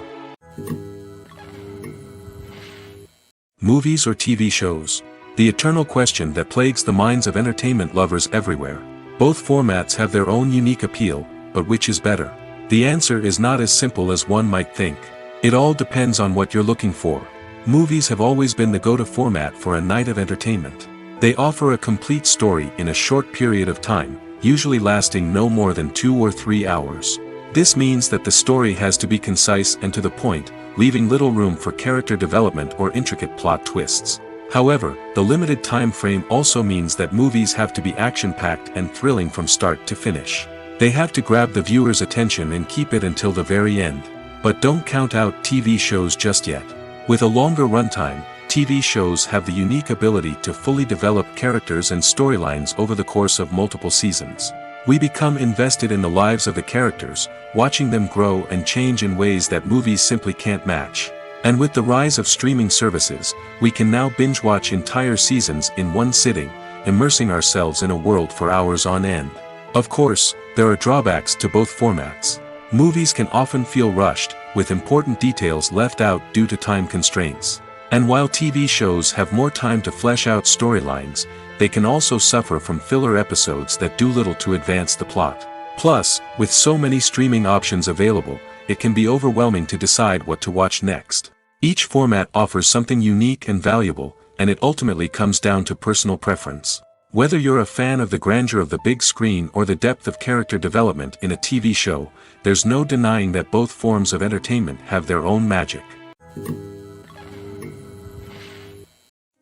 Movies or TV shows? The eternal question that plagues the minds of entertainment lovers everywhere. Both formats have their own unique appeal, but which is better? The answer is not as simple as one might think. It all depends on what you're looking for. Movies have always been the go-to format for a night of entertainment. They offer a complete story in a short period of time, usually lasting no more than 2 or 3 hours. This means that the story has to be concise and to the point, leaving little room for character development or intricate plot twists. However, the limited time frame also means that movies have to be action-packed and thrilling from start to finish. They have to grab the viewer's attention and keep it until the very end. But don't count out TV shows just yet. With a longer runtime, TV shows have the unique ability to fully develop characters and storylines over the course of multiple seasons. We become invested in the lives of the characters, watching them grow and change in ways that movies simply can't match. And with the rise of streaming services, we can now binge-watch entire seasons in one sitting, immersing ourselves in a world for hours on end. Of course, there are drawbacks to both formats. Movies can often feel rushed, with important details left out due to time constraints. And while TV shows have more time to flesh out storylines, they can also suffer from filler episodes that do little to advance the plot. Plus, with so many streaming options available, it can be overwhelming to decide what to watch next. Each format offers something unique and valuable, and it ultimately comes down to personal preference. Whether you're a fan of the grandeur of the big screen or the depth of character development in a TV show, there's no denying that both forms of entertainment have their own magic.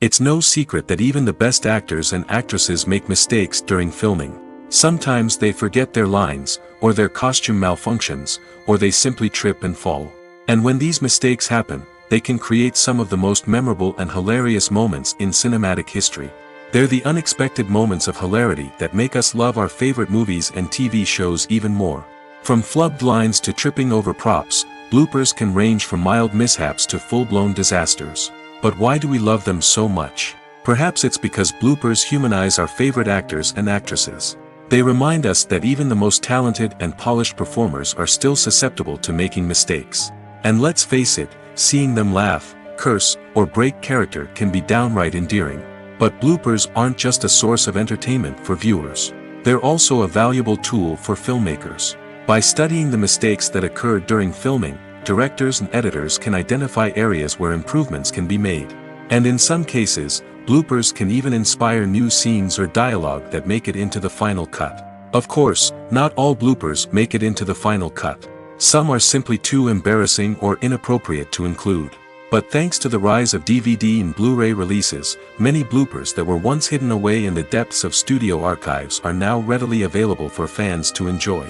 It's no secret that even the best actors and actresses make mistakes during filming. Sometimes they forget their lines, or their costume malfunctions, or they simply trip and fall. And when these mistakes happen, they can create some of the most memorable and hilarious moments in cinematic history. They're the unexpected moments of hilarity that make us love our favorite movies and TV shows even more. From flubbed lines to tripping over props, bloopers can range from mild mishaps to full-blown disasters. But why do we love them so much? Perhaps it's because bloopers humanize our favorite actors and actresses. They remind us that even the most talented and polished performers are still susceptible to making mistakes. And let's face it, seeing them laugh, curse, or break character can be downright endearing. But bloopers aren't just a source of entertainment for viewers. They're also a valuable tool for filmmakers. By studying the mistakes that occurred during filming, directors and editors can identify areas where improvements can be made. And in some cases, bloopers can even inspire new scenes or dialogue that make it into the final cut. Of course, not all bloopers make it into the final cut. Some are simply too embarrassing or inappropriate to include. But thanks to the rise of DVD and Blu-ray releases, many bloopers that were once hidden away in the depths of studio archives are now readily available for fans to enjoy.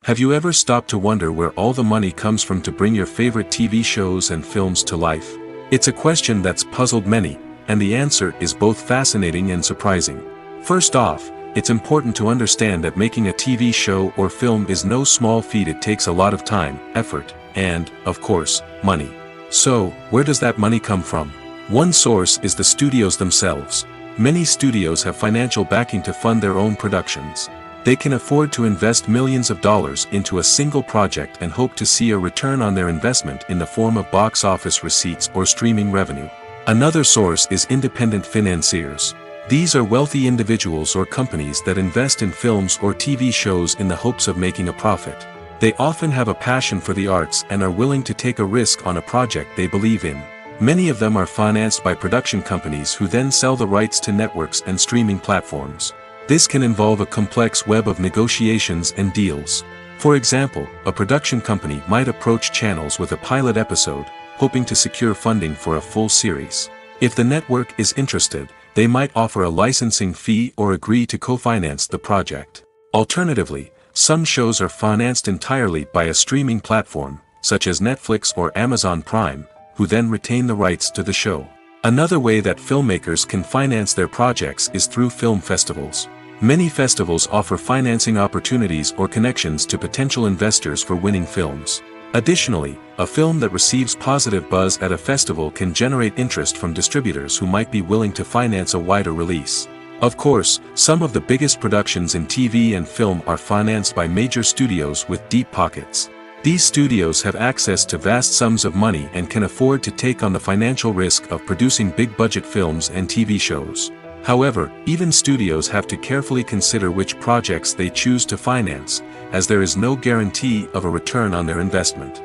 Have you ever stopped to wonder where all the money comes from to bring your favorite TV shows and films to life? It's a question that's puzzled many, and the answer is both fascinating and surprising. First off, it's important to understand that making a TV show or film is no small feat. It takes a lot of time, effort, and, of course, money. So, where does that money come from? One source is the studios themselves. Many studios have financial backing to fund their own productions. They can afford to invest millions of dollars into a single project and hope to see a return on their investment in the form of box office receipts or streaming revenue. Another source is independent financiers. These are wealthy individuals or companies that invest in films or TV shows in the hopes of making a profit. They often have a passion for the arts and are willing to take a risk on a project they believe in. Many of them are financed by production companies who then sell the rights to networks and streaming platforms. This can involve a complex web of negotiations and deals. For example, a production company might approach channels with a pilot episode, hoping to secure funding for a full series. If the network is interested, they might offer a licensing fee or agree to co-finance the project. Alternatively, some shows are financed entirely by a streaming platform, such as Netflix or Amazon Prime, who then retain the rights to the show. Another way that filmmakers can finance their projects is through film festivals. Many festivals offer financing opportunities or connections to potential investors for winning films. Additionally, a film that receives positive buzz at a festival can generate interest from distributors who might be willing to finance a wider release. Of course, some of the biggest productions in TV and film are financed by major studios with deep pockets. These studios have access to vast sums of money and can afford to take on the financial risk of producing big-budget films and TV shows. However, even studios have to carefully consider which projects they choose to finance, as there is no guarantee of a return on their investment.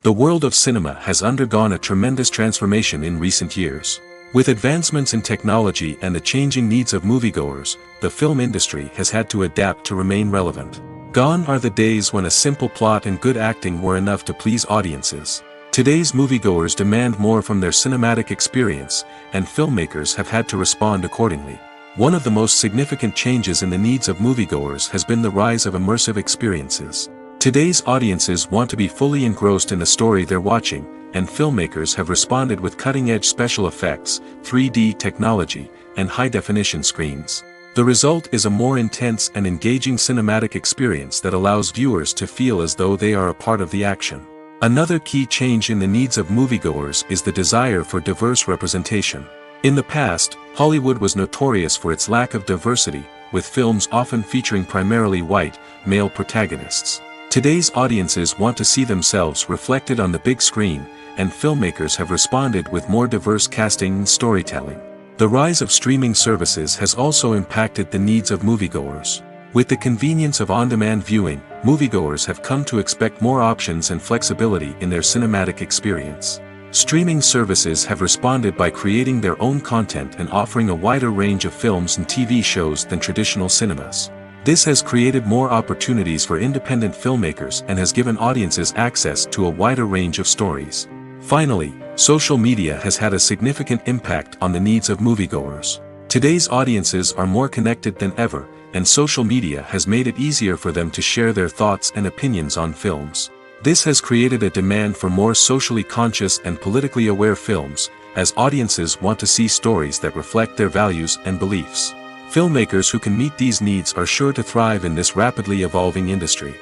The world of cinema has undergone a tremendous transformation in recent years. With advancements in technology and the changing needs of moviegoers, the film industry has had to adapt to remain relevant. Gone are the days when a simple plot and good acting were enough to please audiences. Today's moviegoers demand more from their cinematic experience, and filmmakers have had to respond accordingly. One of the most significant changes in the needs of moviegoers has been the rise of immersive experiences. Today's audiences want to be fully engrossed in the story they're watching, and filmmakers have responded with cutting-edge special effects, 3D technology, and high-definition screens. The result is a more intense and engaging cinematic experience that allows viewers to feel as though they are a part of the action. Another key change in the needs of moviegoers is the desire for diverse representation. In the past, Hollywood was notorious for its lack of diversity, with films often featuring primarily white, male protagonists. Today's audiences want to see themselves reflected on the big screen, and filmmakers have responded with more diverse casting and storytelling. The rise of streaming services has also impacted the needs of moviegoers. With the convenience of on-demand viewing, moviegoers have come to expect more options and flexibility in their cinematic experience. Streaming services have responded by creating their own content and offering a wider range of films and TV shows than traditional cinemas. This has created more opportunities for independent filmmakers and has given audiences access to a wider range of stories. Finally, social media has had a significant impact on the needs of moviegoers. Today's audiences are more connected than ever, and social media has made it easier for them to share their thoughts and opinions on films. This has created a demand for more socially conscious and politically aware films, as audiences want to see stories that reflect their values and beliefs. Filmmakers who can meet these needs are sure to thrive in this rapidly evolving industry.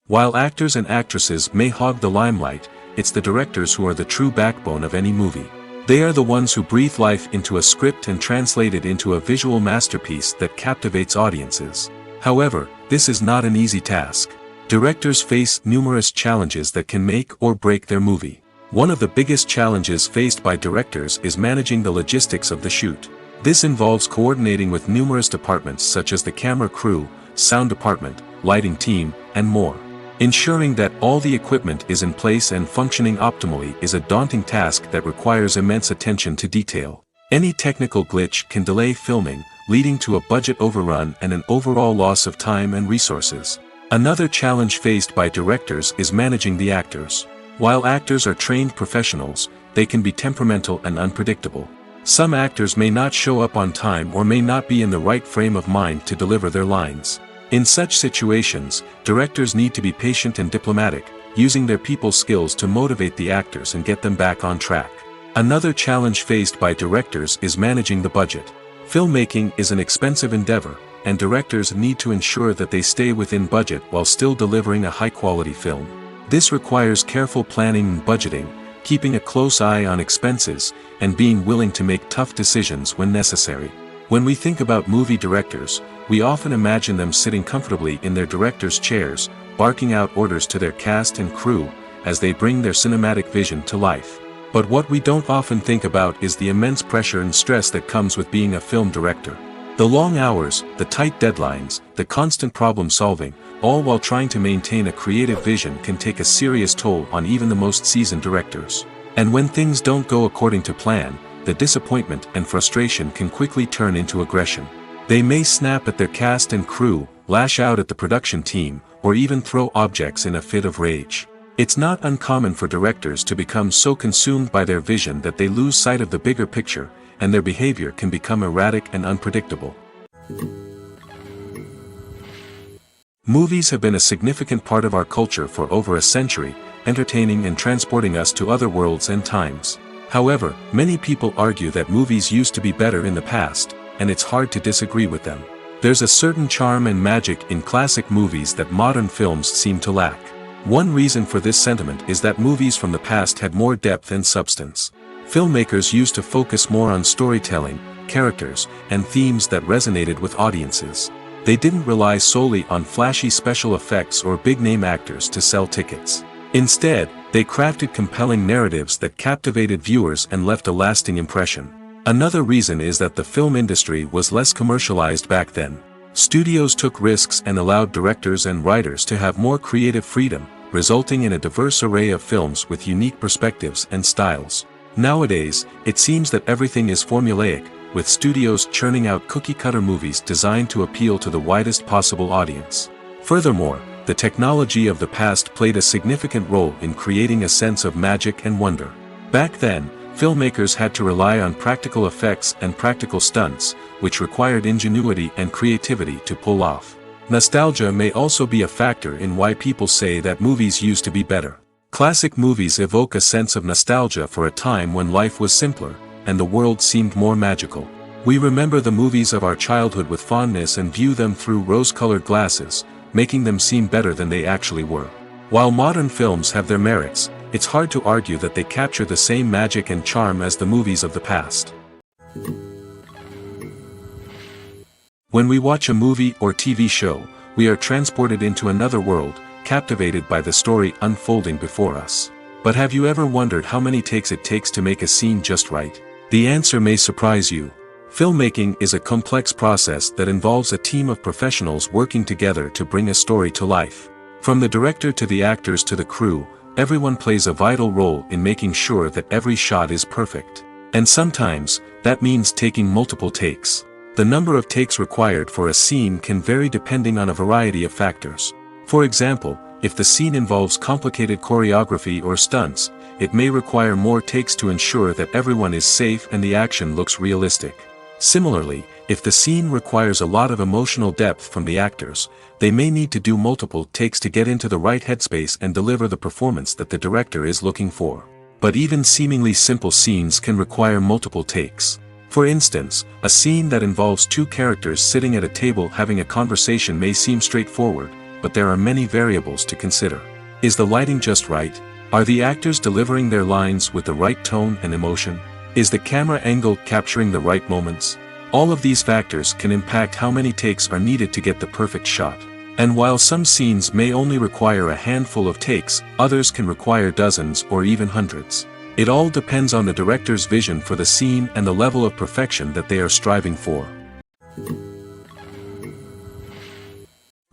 While actors and actresses may hog the limelight, it's the directors who are the true backbone of any movie. They are the ones who breathe life into a script and translate it into a visual masterpiece that captivates audiences. However, this is not an easy task. Directors face numerous challenges that can make or break their movie. One of the biggest challenges faced by directors is managing the logistics of the shoot. This involves coordinating with numerous departments such as the camera crew, sound department, lighting team, and more. Ensuring that all the equipment is in place and functioning optimally is a daunting task that requires immense attention to detail. Any technical glitch can delay filming, leading to a budget overrun and an overall loss of time and resources. Another challenge faced by directors is managing the actors. While actors are trained professionals, they can be temperamental and unpredictable. Some actors may not show up on time or may not be in the right frame of mind to deliver their lines. In such situations, directors need to be patient and diplomatic, using their people skills to motivate the actors and get them back on track. Another challenge faced by directors is managing the budget. Filmmaking is an expensive endeavor, and directors need to ensure that they stay within budget while still delivering a high-quality film. This requires careful planning and budgeting, keeping a close eye on expenses, and being willing to make tough decisions when necessary. When we think about movie directors, we often imagine them sitting comfortably in their director's chairs, barking out orders to their cast and crew, as they bring their cinematic vision to life. But what we don't often think about is the immense pressure and stress that comes with being a film director. The long hours, the tight deadlines, the constant problem-solving, all while trying to maintain a creative vision can take a serious toll on even the most seasoned directors. And when things don't go according to plan, the disappointment and frustration can quickly turn into aggression. They may snap at their cast and crew, lash out at the production team, or even throw objects in a fit of rage. It's not uncommon for directors to become so consumed by their vision that they lose sight of the bigger picture, and their behavior can become erratic and unpredictable. Movies have been a significant part of our culture for over a century, entertaining and transporting us to other worlds and times. However, many people argue that movies used to be better in the past, and it's hard to disagree with them. There's a certain charm and magic in classic movies that modern films seem to lack. One reason for this sentiment is that movies from the past had more depth and substance. Filmmakers used to focus more on storytelling, characters, and themes that resonated with audiences. They didn't rely solely on flashy special effects or big-name actors to sell tickets. Instead, they crafted compelling narratives that captivated viewers and left a lasting impression. Another reason is that the film industry was less commercialized back then. Studios took risks and allowed directors and writers to have more creative freedom, resulting in a diverse array of films with unique perspectives and styles. Nowadays, it seems that everything is formulaic, with studios churning out cookie-cutter movies designed to appeal to the widest possible audience. Furthermore, the technology of the past played a significant role in creating a sense of magic and wonder. Back then, filmmakers had to rely on practical effects and practical stunts, which required ingenuity and creativity to pull off. Nostalgia may also be a factor in why people say that movies used to be better. Classic movies evoke a sense of nostalgia for a time when life was simpler, and the world seemed more magical. We remember the movies of our childhood with fondness and view them through rose-colored glasses, making them seem better than they actually were. While modern films have their merits, it's hard to argue that they capture the same magic and charm as the movies of the past. When we watch a movie or TV show, we are transported into another world, captivated by the story unfolding before us. But have you ever wondered how many takes it takes to make a scene just right? The answer may surprise you. Filmmaking is a complex process that involves a team of professionals working together to bring a story to life. From the director to the actors to the crew, everyone plays a vital role in making sure that every shot is perfect. And sometimes, that means taking multiple takes. The number of takes required for a scene can vary depending on a variety of factors. For example, if the scene involves complicated choreography or stunts, it may require more takes to ensure that everyone is safe and the action looks realistic. Similarly, if the scene requires a lot of emotional depth from the actors, they may need to do multiple takes to get into the right headspace and deliver the performance that the director is looking for. But even seemingly simple scenes can require multiple takes. For instance, a scene that involves two characters sitting at a table having a conversation may seem straightforward, but there are many variables to consider. Is the lighting just right? Are the actors delivering their lines with the right tone and emotion? Is the camera angle capturing the right moments? All of these factors can impact how many takes are needed to get the perfect shot. And while some scenes may only require a handful of takes, others can require dozens or even hundreds. It all depends on the director's vision for the scene and the level of perfection that they are striving for.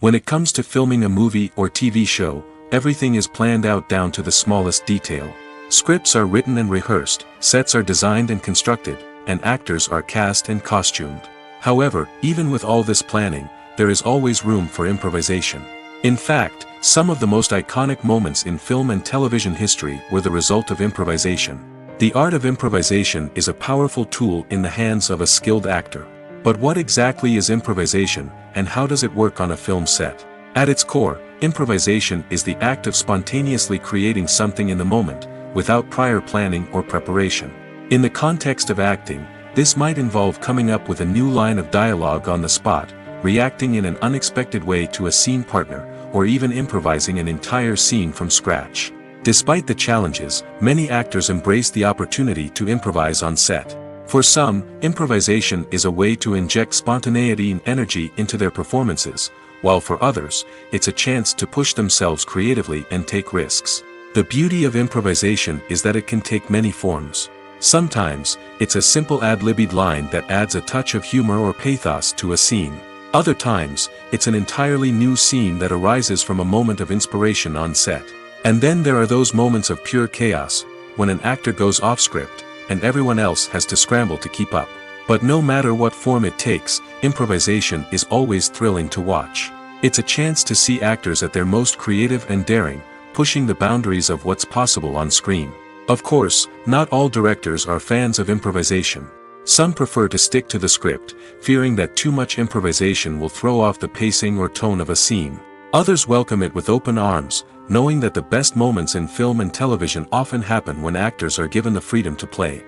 When it comes to filming a movie or TV show, everything is planned out down to the smallest detail. Scripts are written and rehearsed, sets are designed and constructed, and actors are cast and costumed. However, even with all this planning, there is always room for improvisation. In fact, some of the most iconic moments in film and television history were the result of improvisation. The art of improvisation is a powerful tool in the hands of a skilled actor. But what exactly is improvisation, and how does it work on a film set? At its core, improvisation is the act of spontaneously creating something in the moment, without prior planning or preparation. In the context of acting, this might involve coming up with a new line of dialogue on the spot, reacting in an unexpected way to a scene partner, or even improvising an entire scene from scratch. Despite the challenges, many actors embrace the opportunity to improvise on set. For some, improvisation is a way to inject spontaneity and energy into their performances, while for others, it's a chance to push themselves creatively and take risks. The beauty of improvisation is that it can take many forms. Sometimes, it's a simple ad-libbed line that adds a touch of humor or pathos to a scene. Other times, it's an entirely new scene that arises from a moment of inspiration on set. And then there are those moments of pure chaos, when an actor goes off script, and everyone else has to scramble to keep up. But no matter what form it takes, improvisation is always thrilling to watch. It's a chance to see actors at their most creative and daring, pushing the boundaries of what's possible on screen. Of course, not all directors are fans of improvisation. Some prefer to stick to the script, fearing that too much improvisation will throw off the pacing or tone of a scene. Others welcome it with open arms, knowing that the best moments in film and television often happen when actors are given the freedom to play.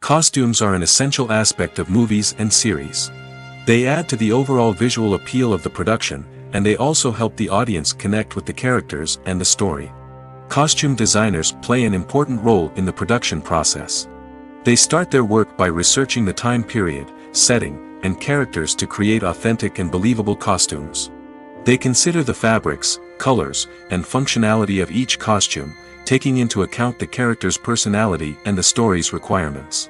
Costumes are an essential aspect of movies and series. They add to the overall visual appeal of the production, and they also help the audience connect with the characters and the story. Costume designers play an important role in the production process. They start their work by researching the time period, setting, and characters to create authentic and believable costumes. They consider the fabrics, colors, and functionality of each costume, taking into account the character's personality and the story's requirements.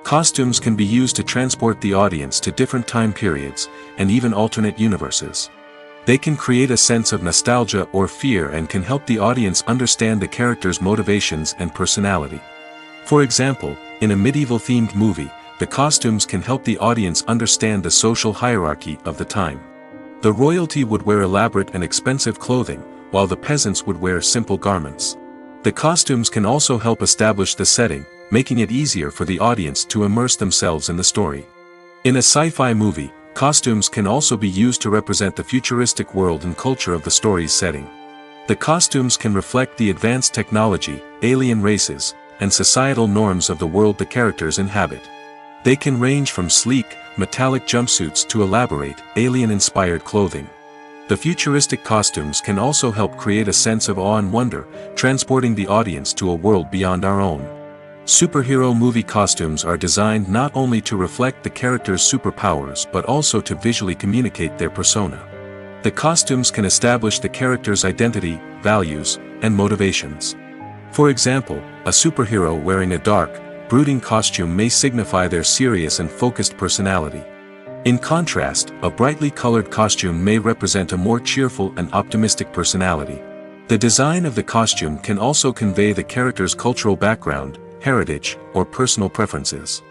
Costumes can be used to transport the audience to different time periods, and even alternate universes. They can create a sense of nostalgia or fear and can help the audience understand the character's motivations and personality. For example, in a medieval-themed movie, the costumes can help the audience understand the social hierarchy of the time. The royalty would wear elaborate and expensive clothing, while the peasants would wear simple garments. The costumes can also help establish the setting, making it easier for the audience to immerse themselves in the story. In a sci-fi movie, costumes can also be used to represent the futuristic world and culture of the story's setting. The costumes can reflect the advanced technology, alien races, and societal norms of the world the characters inhabit. They can range from sleek, metallic jumpsuits to elaborate, alien-inspired clothing. The futuristic costumes can also help create a sense of awe and wonder, transporting the audience to a world beyond our own. Superhero movie costumes are designed not only to reflect the character's superpowers but also to visually communicate their persona. The costumes can establish the character's identity, values, and motivations. For example, a superhero wearing a dark, brooding costume may signify their serious and focused personality. In contrast, a brightly colored costume may represent a more cheerful and optimistic personality. The design of the costume can also convey the character's cultural background, heritage, or personal preferences.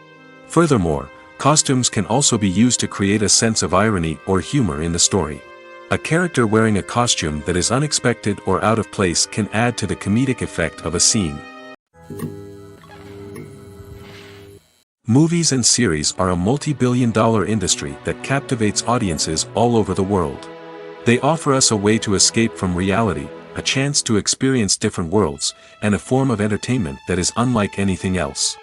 Furthermore, costumes can also be used to create a sense of irony or humor in the story. A character wearing a costume that is unexpected or out of place can add to the comedic effect of a scene. Movies and series are a multi-billion-dollar industry that captivates audiences all over the world. They offer us a way to escape from reality, a chance to experience different worlds, and a form of entertainment that is unlike anything else.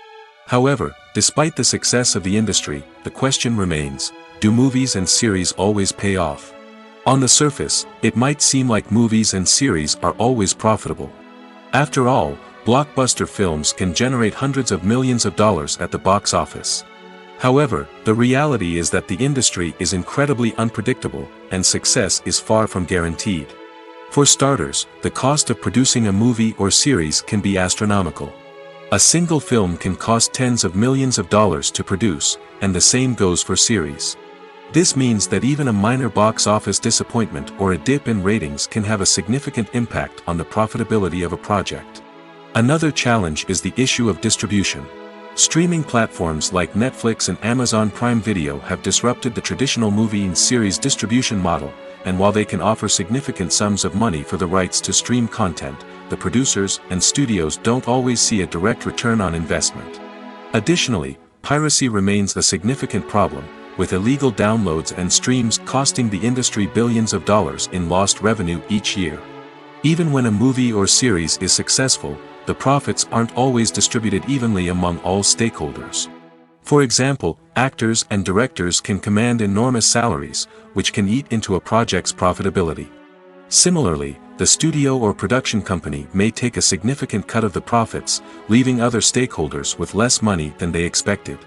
However, despite the success of the industry, the question remains, do movies and series always pay off? On the surface, it might seem like movies and series are always profitable. After all, blockbuster films can generate hundreds of millions of dollars at the box office. However, the reality is that the industry is incredibly unpredictable, and success is far from guaranteed. For starters, the cost of producing a movie or series can be astronomical. A single film can cost tens of millions of dollars to produce, and the same goes for series. This means that even a minor box office disappointment or a dip in ratings can have a significant impact on the profitability of a project. Another challenge is the issue of distribution. Streaming platforms like Netflix and Amazon Prime Video have disrupted the traditional movie and series distribution model, and while they can offer significant sums of money for the rights to stream content, the producers and studios don't always see a direct return on investment. Additionally, piracy remains a significant problem, with illegal downloads and streams costing the industry billions of dollars in lost revenue each year. Even when a movie or series is successful, the profits aren't always distributed evenly among all stakeholders. For example, actors and directors can command enormous salaries, which can eat into a project's profitability. Similarly, the studio or production company may take a significant cut of the profits, leaving other stakeholders with less money than they expected.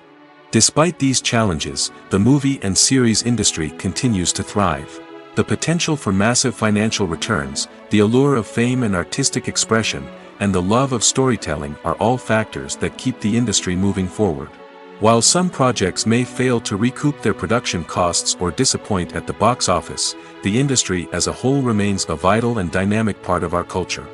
Despite these challenges, the movie and series industry continues to thrive. The potential for massive financial returns, the allure of fame and artistic expression, and the love of storytelling are all factors that keep the industry moving forward. While some projects may fail to recoup their production costs or disappoint at the box office, the industry as a whole remains a vital and dynamic part of our culture.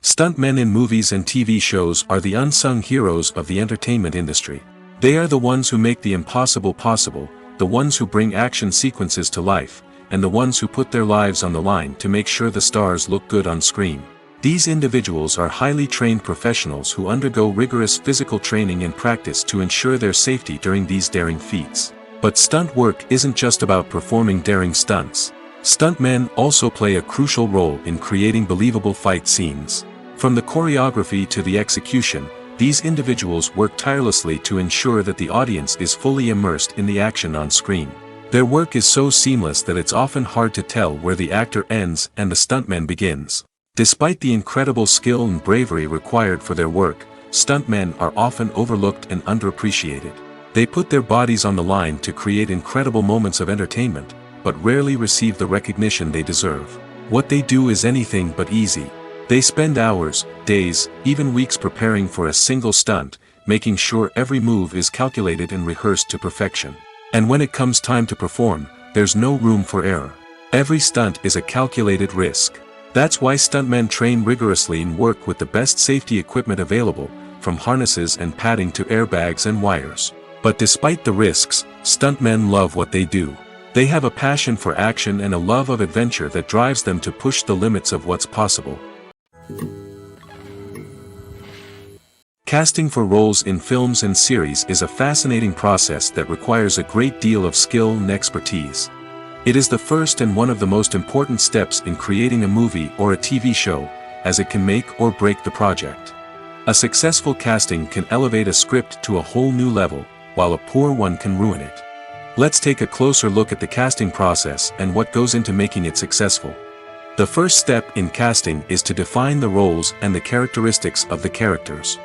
Stuntmen in movies and TV shows are the unsung heroes of the entertainment industry. They are the ones who make the impossible possible, the ones who bring action sequences to life, and the ones who put their lives on the line to make sure the stars look good on screen. These individuals are highly trained professionals who undergo rigorous physical training and practice to ensure their safety during these daring feats. But stunt work isn't just about performing daring stunts. Stuntmen also play a crucial role in creating believable fight scenes. From the choreography to the execution, these individuals work tirelessly to ensure that the audience is fully immersed in the action on screen. Their work is so seamless that it's often hard to tell where the actor ends and the stuntman begins. Despite the incredible skill and bravery required for their work, stuntmen are often overlooked and underappreciated. They put their bodies on the line to create incredible moments of entertainment, but rarely receive the recognition they deserve. What they do is anything but easy. They spend hours, days, even weeks preparing for a single stunt, making sure every move is calculated and rehearsed to perfection. And when it comes time to perform, there's no room for error. Every stunt is a calculated risk. That's why stuntmen train rigorously and work with the best safety equipment available, from harnesses and padding to airbags and wires. But despite the risks, stuntmen love what they do. They have a passion for action and a love of adventure that drives them to push the limits of what's possible. Casting for roles in films and series is a fascinating process that requires a great deal of skill and expertise. It is the first and one of the most important steps in creating a movie or a TV show, as it can make or break the project. A successful casting can elevate a script to a whole new level, while a poor one can ruin it. Let's take a closer look at the casting process and what goes into making it successful. The first step in casting is to define the roles and the characteristics of the characters.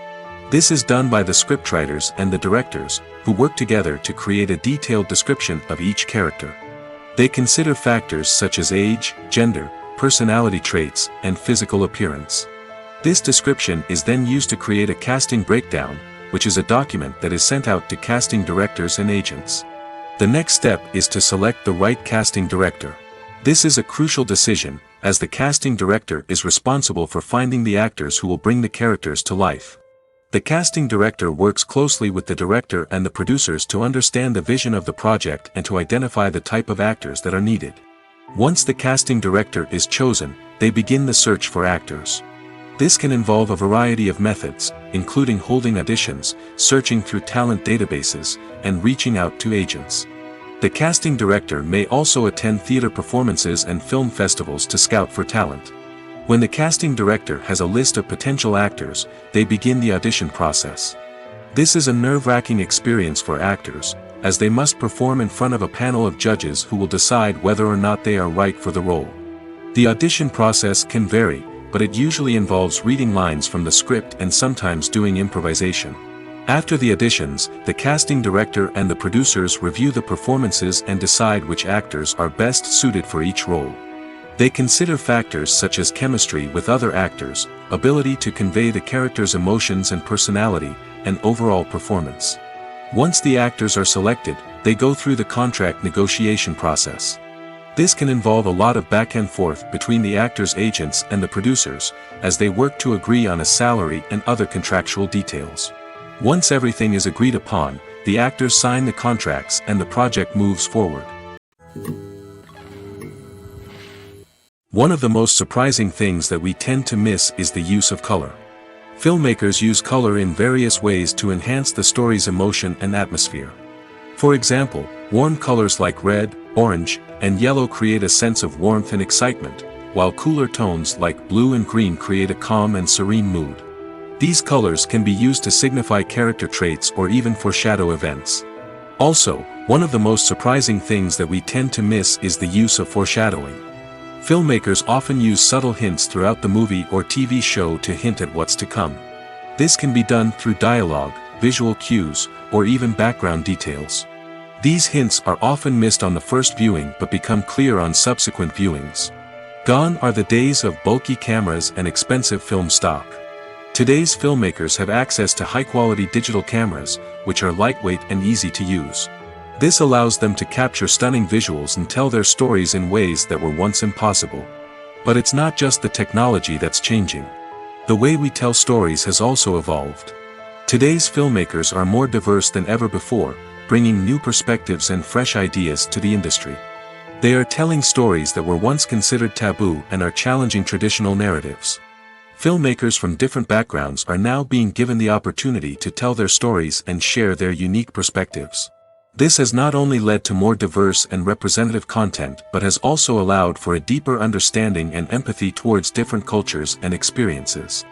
This is done by the scriptwriters and the directors, who work together to create a detailed description of each character. They consider factors such as age, gender, personality traits, and physical appearance. This description is then used to create a casting breakdown, which is a document that is sent out to casting directors and agents. The next step is to select the right casting director. This is a crucial decision, as the casting director is responsible for finding the actors who will bring the characters to life. The casting director works closely with the director and the producers to understand the vision of the project and to identify the type of actors that are needed. Once the casting director is chosen, they begin the search for actors. This can involve a variety of methods, including holding auditions, searching through talent databases, and reaching out to agents. The casting director may also attend theater performances and film festivals to scout for talent. When the casting director has a list of potential actors, they begin the audition process. This is a nerve-wracking experience for actors, as they must perform in front of a panel of judges who will decide whether or not they are right for the role. The audition process can vary, but it usually involves reading lines from the script and sometimes doing improvisation. After the auditions, the casting director and the producers review the performances and decide which actors are best suited for each role. They consider factors such as chemistry with other actors, ability to convey the character's emotions and personality, and overall performance. Once the actors are selected, they go through the contract negotiation process. This can involve a lot of back and forth between the actors' agents and the producers, as they work to agree on a salary and other contractual details. Once everything is agreed upon, the actors sign the contracts and the project moves forward. One of the most surprising things that we tend to miss is the use of color. Filmmakers use color in various ways to enhance the story's emotion and atmosphere. For example, warm colors like red, orange, and yellow create a sense of warmth and excitement, while cooler tones like blue and green create a calm and serene mood. These colors can be used to signify character traits or even foreshadow events. Also, one of the most surprising things that we tend to miss is the use of foreshadowing. Filmmakers often use subtle hints throughout the movie or TV show to hint at what's to come. This can be done through dialogue, visual cues, or even background details. These hints are often missed on the first viewing but become clear on subsequent viewings. Gone are the days of bulky cameras and expensive film stock. Today's filmmakers have access to high-quality digital cameras, which are lightweight and easy to use. This allows them to capture stunning visuals and tell their stories in ways that were once impossible. But it's not just the technology that's changing. The way we tell stories has also evolved. Today's filmmakers are more diverse than ever before, bringing new perspectives and fresh ideas to the industry. They are telling stories that were once considered taboo and are challenging traditional narratives. Filmmakers from different backgrounds are now being given the opportunity to tell their stories and share their unique perspectives. This has not only led to more diverse and representative content but has also allowed for a deeper understanding and empathy towards different cultures and experiences.